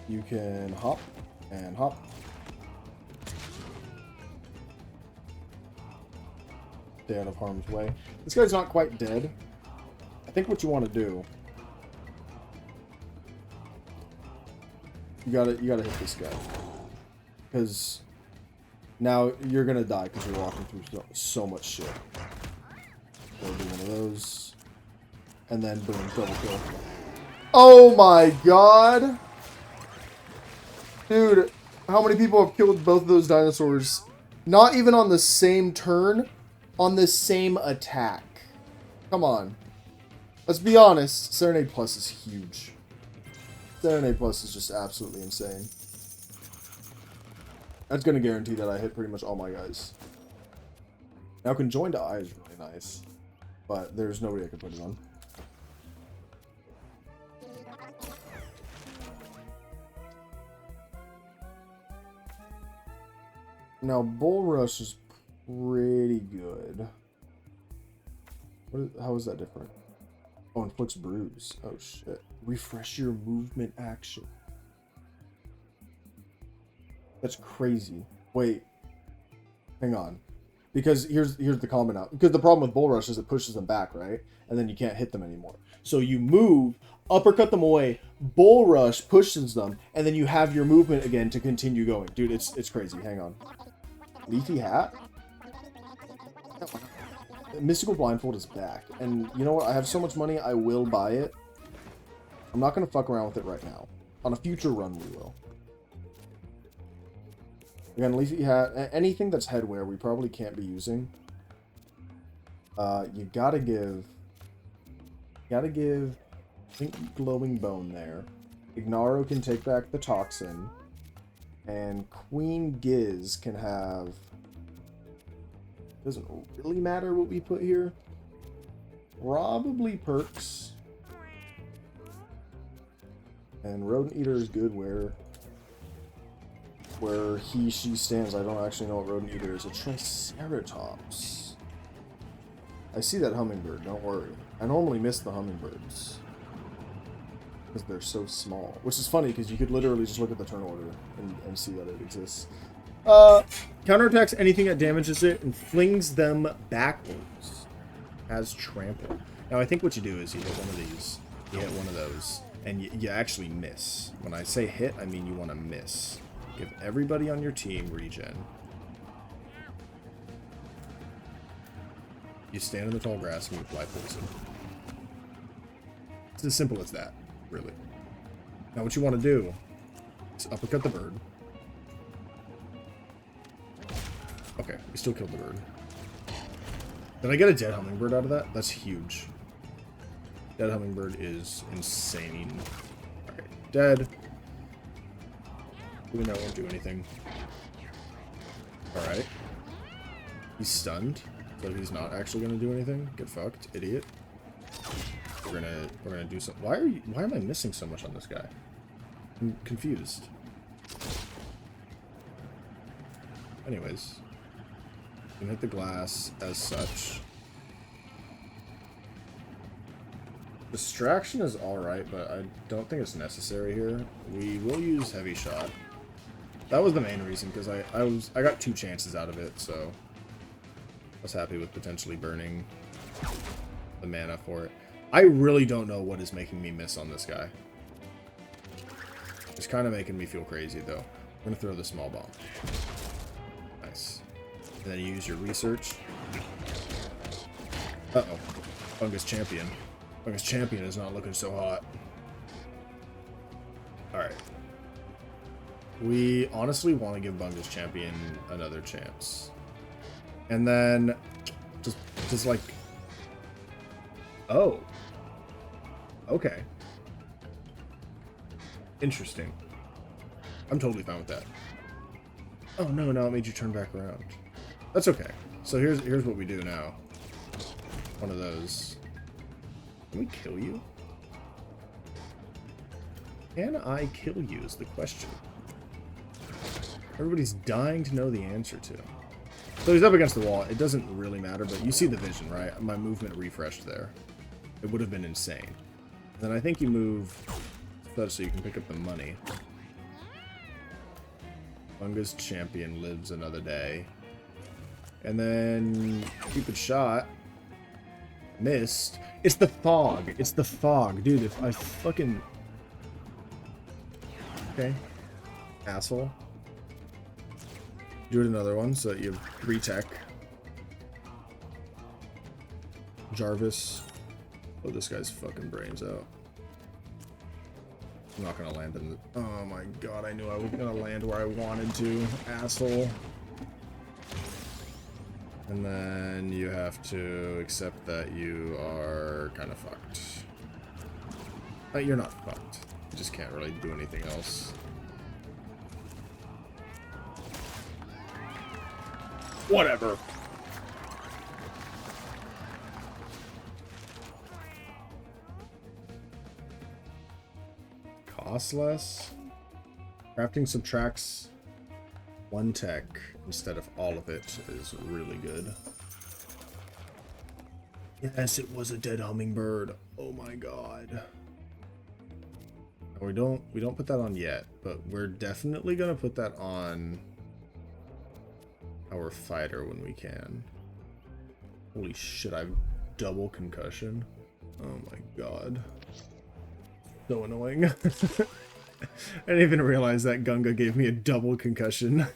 You can hop and hop. Stay out of harm's way. This guy's not quite dead. I think what you want to do, you gotta hit this guy, because now you're gonna die because you're walking through so much shit. So do one of those, And then boom, double kill. Oh my god! Dude, how many people have killed both of those dinosaurs? Not even on the same turn, on the same attack. Come on. Let's be honest, Serenade Plus is huge. Serenade Plus is just absolutely insane. That's going to guarantee that I hit pretty much all my guys. Now, Conjoined Eye is really nice, but there's nobody I can put it on. Now, Bull Rush is pretty good. How is that different? Oh, inflicts bruise. Oh, shit. Refresh your movement action. That's crazy. Wait. Hang on. Because here's the comment out. Because the problem with Bull Rush is it pushes them back, right? And then you can't hit them anymore. So you move, uppercut them away, Bull Rush pushes them, and then you have your movement again to continue going. Dude, it's crazy. Hang on. Leafy Hat? Mystical Blindfold is back. And you know what? I have so much money, I will buy it. I'm not going to fuck around with it right now. On a future run, we will. Again, Leafy Hat. Anything that's headwear, we probably can't be using. You gotta give... I think Glowing Bone there. Ignaro can take back the Toxin. And Queen Giz can have... Doesn't really matter what we put here. Probably Perks. And Rodent Eater is good where he, she stands. I don't actually know what Rodent Eater is. A Triceratops. I see that Hummingbird, don't worry. I normally miss the Hummingbirds. Because they're so small. Which is funny, because you could literally just look at the turn order and see that it exists. Counterattacks anything that damages it and flings them backwards. As trample. Now, I think what you do is you hit one of these, you hit one of those, and you actually miss. When I say hit, I mean you want to miss. Give everybody on your team regen. You stand in the tall grass and you apply poison. It's as simple as that, really. Now what you want to do is uppercut the bird. Okay, we still killed the bird. Did I get a dead hummingbird out of that? That's huge. Dead hummingbird is insane. Alright, dead. Even though it won't do anything. Alright. He's stunned, so he's not actually gonna do anything. Get fucked, idiot. We're gonna do some. Why am I missing so much on this guy? I'm confused. Anyways. You can hit the glass as such. Distraction is alright, but I don't think it's necessary here. We will use Heavy Shot. That was the main reason, because I got 2 chances out of it, so I was happy with potentially burning the mana for it. I really don't know what is making me miss on this guy. It's kind of making me feel crazy, though. I'm going to throw the small bomb. Nice. And then you use your research. Uh-oh. Fungus Champion. Fungus Champion is not looking so hot. Alright. We honestly want to give Fungus Champion another chance. And then... Just like... Oh. Okay. Interesting. I'm totally fine with that. Oh no, now it made you turn back around. That's okay. So here's what we do now. One of those. Can we kill you? Can I kill you is the question. Everybody's dying to know the answer to. So he's up against the wall. It doesn't really matter, but you see the vision, right? My movement refreshed there. It would have been insane. Then I think you move so you can pick up the money. Fungus Champion lives another day. And then Cupid Shot. Missed. It's the fog. It's the fog. Dude, if I fucking... Okay. Asshole. Do it another one so that you have 3 tech. Jarvis. Oh, this guy's fucking brains out. I'm not gonna land in the... Oh my god, I knew I was gonna land where I wanted to, asshole. And then you have to accept that you are kind of fucked. You're not fucked. You just can't really do anything else. Whatever. Cost less. Crafting subtracts one tech instead of all of it is really good. Yes, it was a dead hummingbird. Oh my god. We don't put that on yet, but we're definitely gonna put that on our fighter when we can. Holy shit, I have double concussion. Oh my god. So annoying. I didn't even realize that Gunga gave me a double concussion.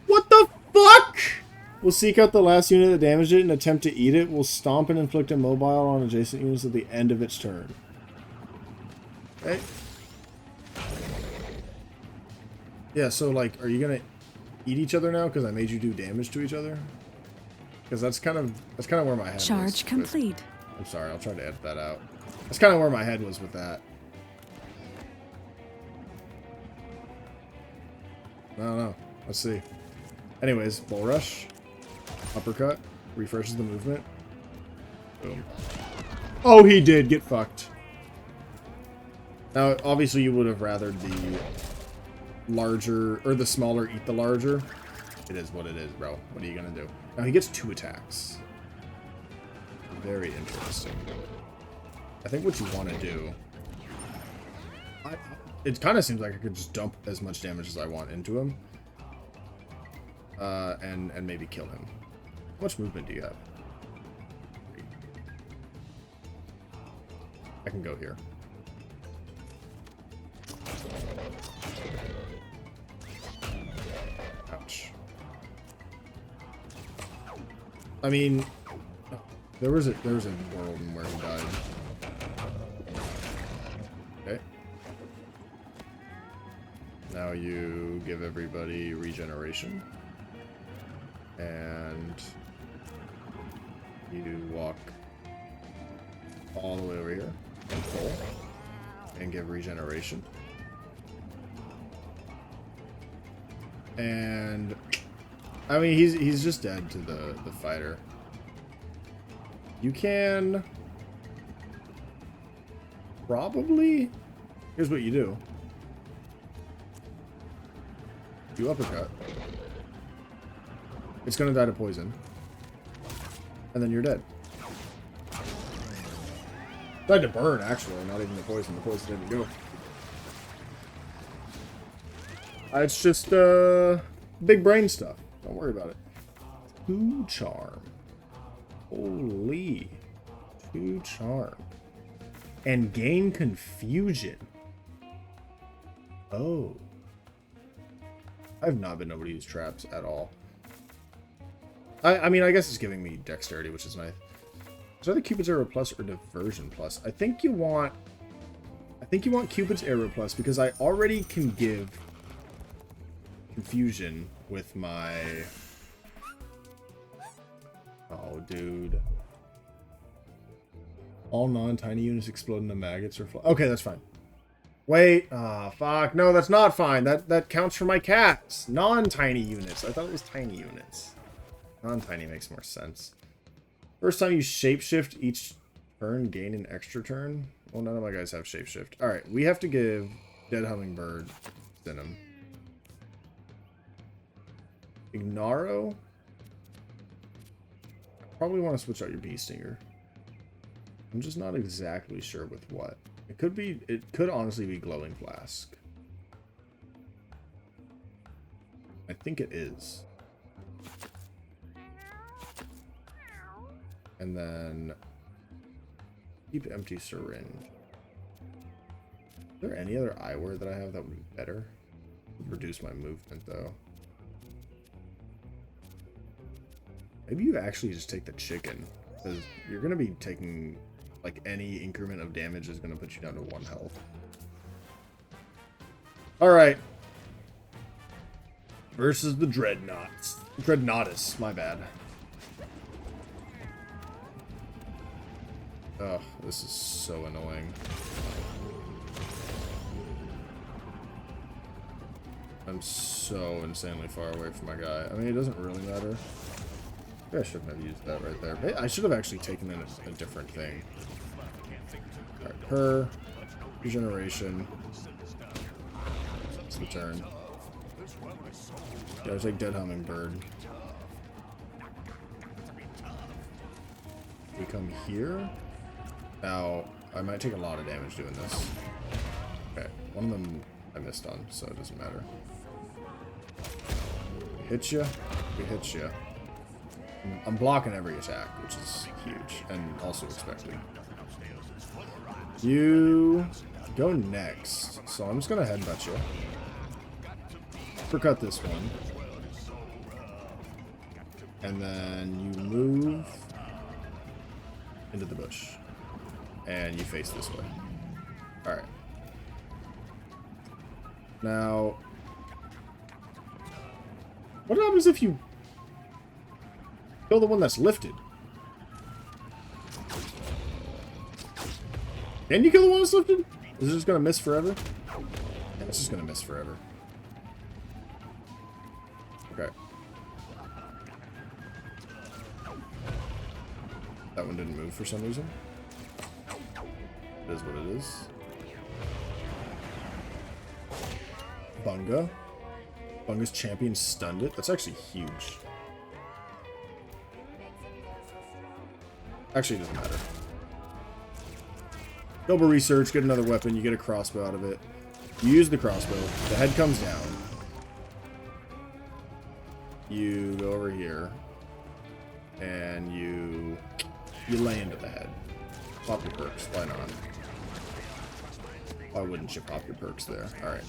What the fuck? We'll seek out the last unit that damaged it and attempt to eat it. We'll stomp and inflict immobile on adjacent units at the end of its turn. Okay. Yeah, so like, are you gonna eat each other now because I made you do damage to each other? Because that's kind of where my head was. Charge complete. I'm sorry, I'll try to edit that out. That's kind of where my head was with that. I don't know. Let's see. Anyways, bull rush, uppercut, refreshes the movement. Boom. Oh, he did get fucked. Now, obviously, you would have rathered the larger or the smaller eat the larger. It is what it is, bro. What are you gonna do? Now he gets 2 attacks. Very interesting. I think what you want to do... it kind of seems like I could just dump as much damage as I want into him. And maybe kill him. How much movement do you have? I can go here. Ouch. I mean, there was a world in where he died. Okay. Now you give everybody regeneration. And you walk all the way over here and pull and give regeneration. And I mean, he's just dead to the fighter. You can probably... Here's what you do. You uppercut. It's gonna die to poison. And then you're dead. Died to burn, actually, not even the poison. The poison didn't go. It's just big brain stuff. Don't worry about it. 2 charm. Holy. 2 charm. And gain confusion. Oh. I've not been able to use traps at all. I mean, I guess it's giving me dexterity, which is nice. Is that the Cupid's Arrow Plus or Diversion Plus? I think you want Cupid's Arrow Plus because I already can give confusion with my... Oh, dude. All non-tiny units explode into maggots or... Okay, that's fine. Wait. Ah, fuck. No, that's not fine. That counts for my cats. Non-tiny units. I thought it was tiny units. Non-tiny makes more sense. First time you shapeshift each turn, gain an extra turn. Well, none of my guys have shapeshift. Alright, we have to give Dead Hummingbird Venom. Ignaro? I probably want to switch out your Bee Stinger. I'm just not exactly sure with what. It could honestly be Glowing Flask. I think it is. And then keep empty syringe. Is there any other eyewear that I have that would be better? Reduce my movement though. Maybe you actually just take the chicken. Because you're going to be taking... Like, any increment of damage is going to put you down to 1 health. Alright. Versus the Dreadnoughts. Dreadnoughtus, my bad. Oh, this is so annoying. I'm so insanely far away from my guy. I mean, it doesn't really matter. Maybe I shouldn't have used that right there. Maybe I should have actually taken in a different thing. Alright, her. Regeneration. It's the turn. Gotta take Dead Hummingbird. We come here. Now, I might take a lot of damage doing this. Okay, one of them I missed on, so it doesn't matter. We hit you. We hit you. I'm blocking every attack, which is huge and also expected. You go next, so I'm just gonna headbutt you. Uppercut this one. And then you move into the bush. And you face this way. Alright. Now, what happens if you kill the one that's lifted? Can you kill the one that's lifted? Is it just gonna miss forever? Yeah, it's just gonna miss forever. Okay. That one didn't move for some reason. It is what it is. Bunga. Bunga's champion stunned it. That's actually huge. Actually, it doesn't matter. Double research, get another weapon, you get a crossbow out of it. You use the crossbow, the head comes down. You go over here. And you lay into the head. Pop your perks, why not? Why wouldn't you pop your perks there? Alright.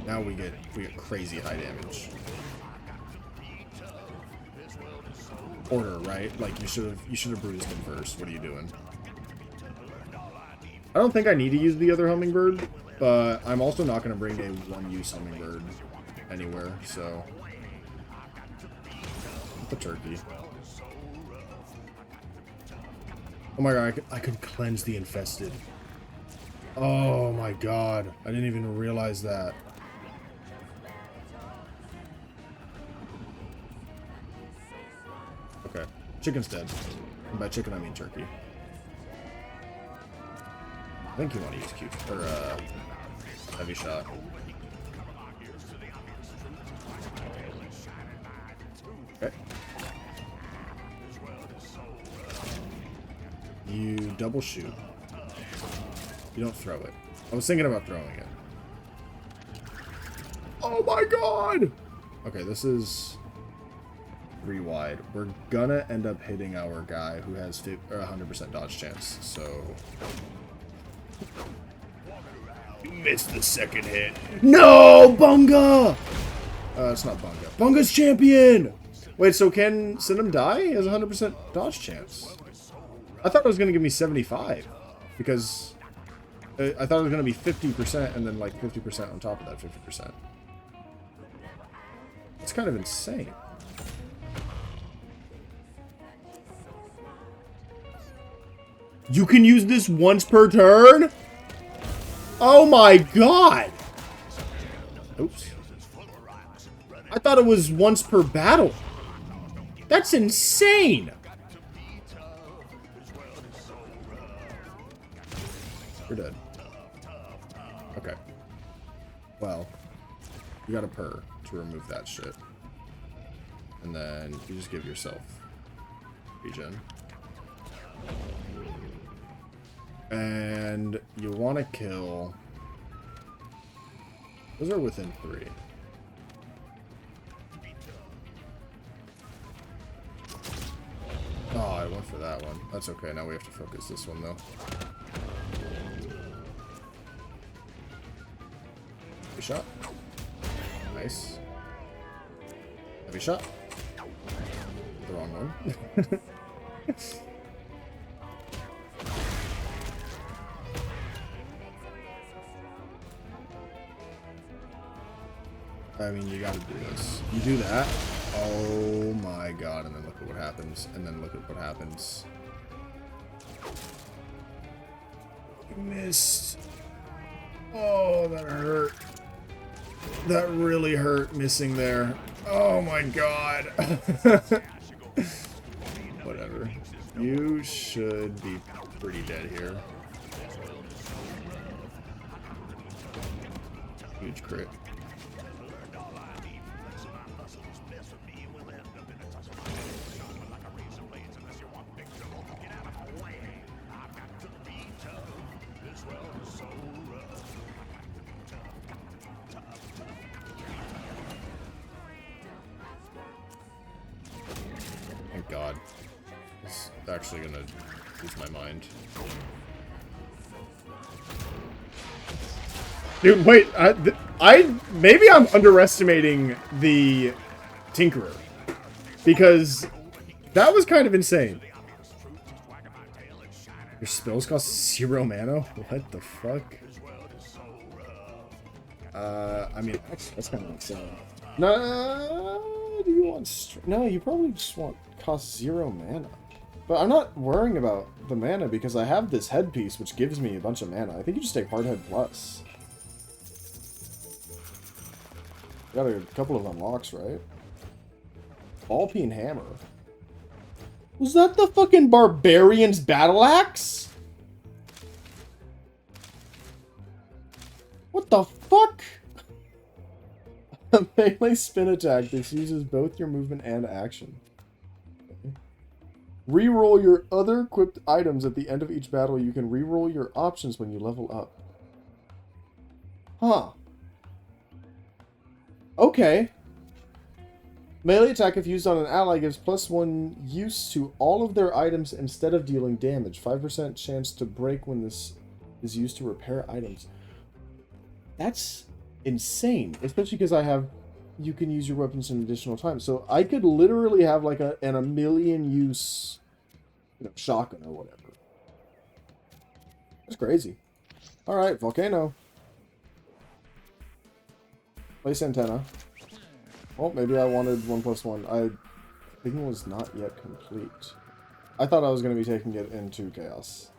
Now we get crazy high damage. Order, right? Like you should have bruised him first. What are you doing? I don't think I need to use the other hummingbird, but I'm also not going to bring a one-use hummingbird anywhere, so the turkey. Oh my god, I could cleanse the infested. Oh my god, I didn't even realize that. Okay, chicken's dead. And by chicken I mean turkey. I think you want to use cute or heavy shot. Okay. You double shoot. You don't throw it. I was thinking about throwing it. Oh my god! Okay, this is 3 wide. We're gonna end up hitting our guy who has 100% dodge chance, so... You missed the second hit. No! Bunga! It's not Bunga. Bunga's champion! Wait, so can Cinnam die? He has 100% dodge chance. I thought it was going to give me 75. Because I thought it was going to be 50% and then like 50% on top of that 50%. It's kind of insane. You can use this once per turn? Oh my god! Oops. I thought it was once per battle. That's insane! You're dead. Okay. Well, you got a purr to remove that shit. And then you just give yourself regen. And you want to kill... Those are within 3. Oh, I went for that one. That's okay. Now we have to focus this one, though. Heavy shot. Nice. Heavy shot. the wrong one. I mean, you gotta do this. You do that. Oh my god, and then look at what happens. And then look at what happens. You missed. Oh, that hurt. That really hurt missing there. Oh my god. Whatever. You should be pretty dead here. Huge crit. Thank God. It's actually gonna lose my mind. Dude, wait. Maybe I'm underestimating the Tinkerer. Because that was kind of insane. Your spells cost 0 mana? What the fuck? I mean, that's kind of insane. No, do you want... No, you probably just want cost 0 mana. But I'm not worrying about the mana because I have this headpiece which gives me a bunch of mana. I think you just take Hardhead Plus. Got a couple of unlocks, right? Ball-peen Hammer. Was that the fucking Barbarian's Battle Axe? What the fuck? A melee spin attack. This uses both your movement and action. Okay. Reroll your other equipped items at the end of each battle. You can reroll your options when you level up. Huh. Okay. Melee attack, if used on an ally, gives +1 use to all of their items instead of dealing damage. 5% chance to break when this is used to repair items. That's insane. Especially because you can use your weapons an additional time. So I could literally have like a million use, shotgun or whatever. That's crazy. Alright, Volcano. Place antenna. Well, maybe I wanted 1+1. I think it was not yet complete. I thought I was going to be taking it into Chaos.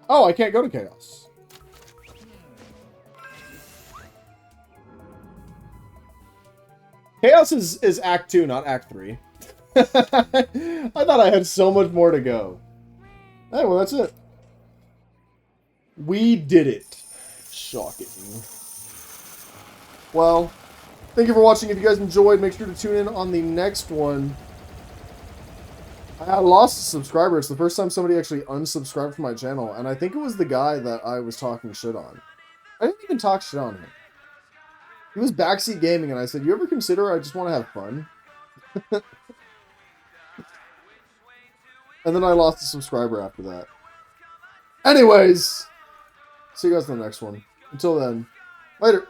Oh, I can't go to Chaos. Chaos is Act 2, not Act 3. I thought I had so much more to go. Hey, well, that's it. We did it. Shocking. Well, thank you for watching. If you guys enjoyed, make sure to tune in on the next one. I lost a subscriber. It's the first time somebody actually unsubscribed from my channel, and I think it was the guy that I was talking shit on. I didn't even talk shit on him. He was Backseat Gaming, and I said, you ever consider I just want to have fun? And then I lost a subscriber after that. Anyways, see you guys in the next one. Until then, later.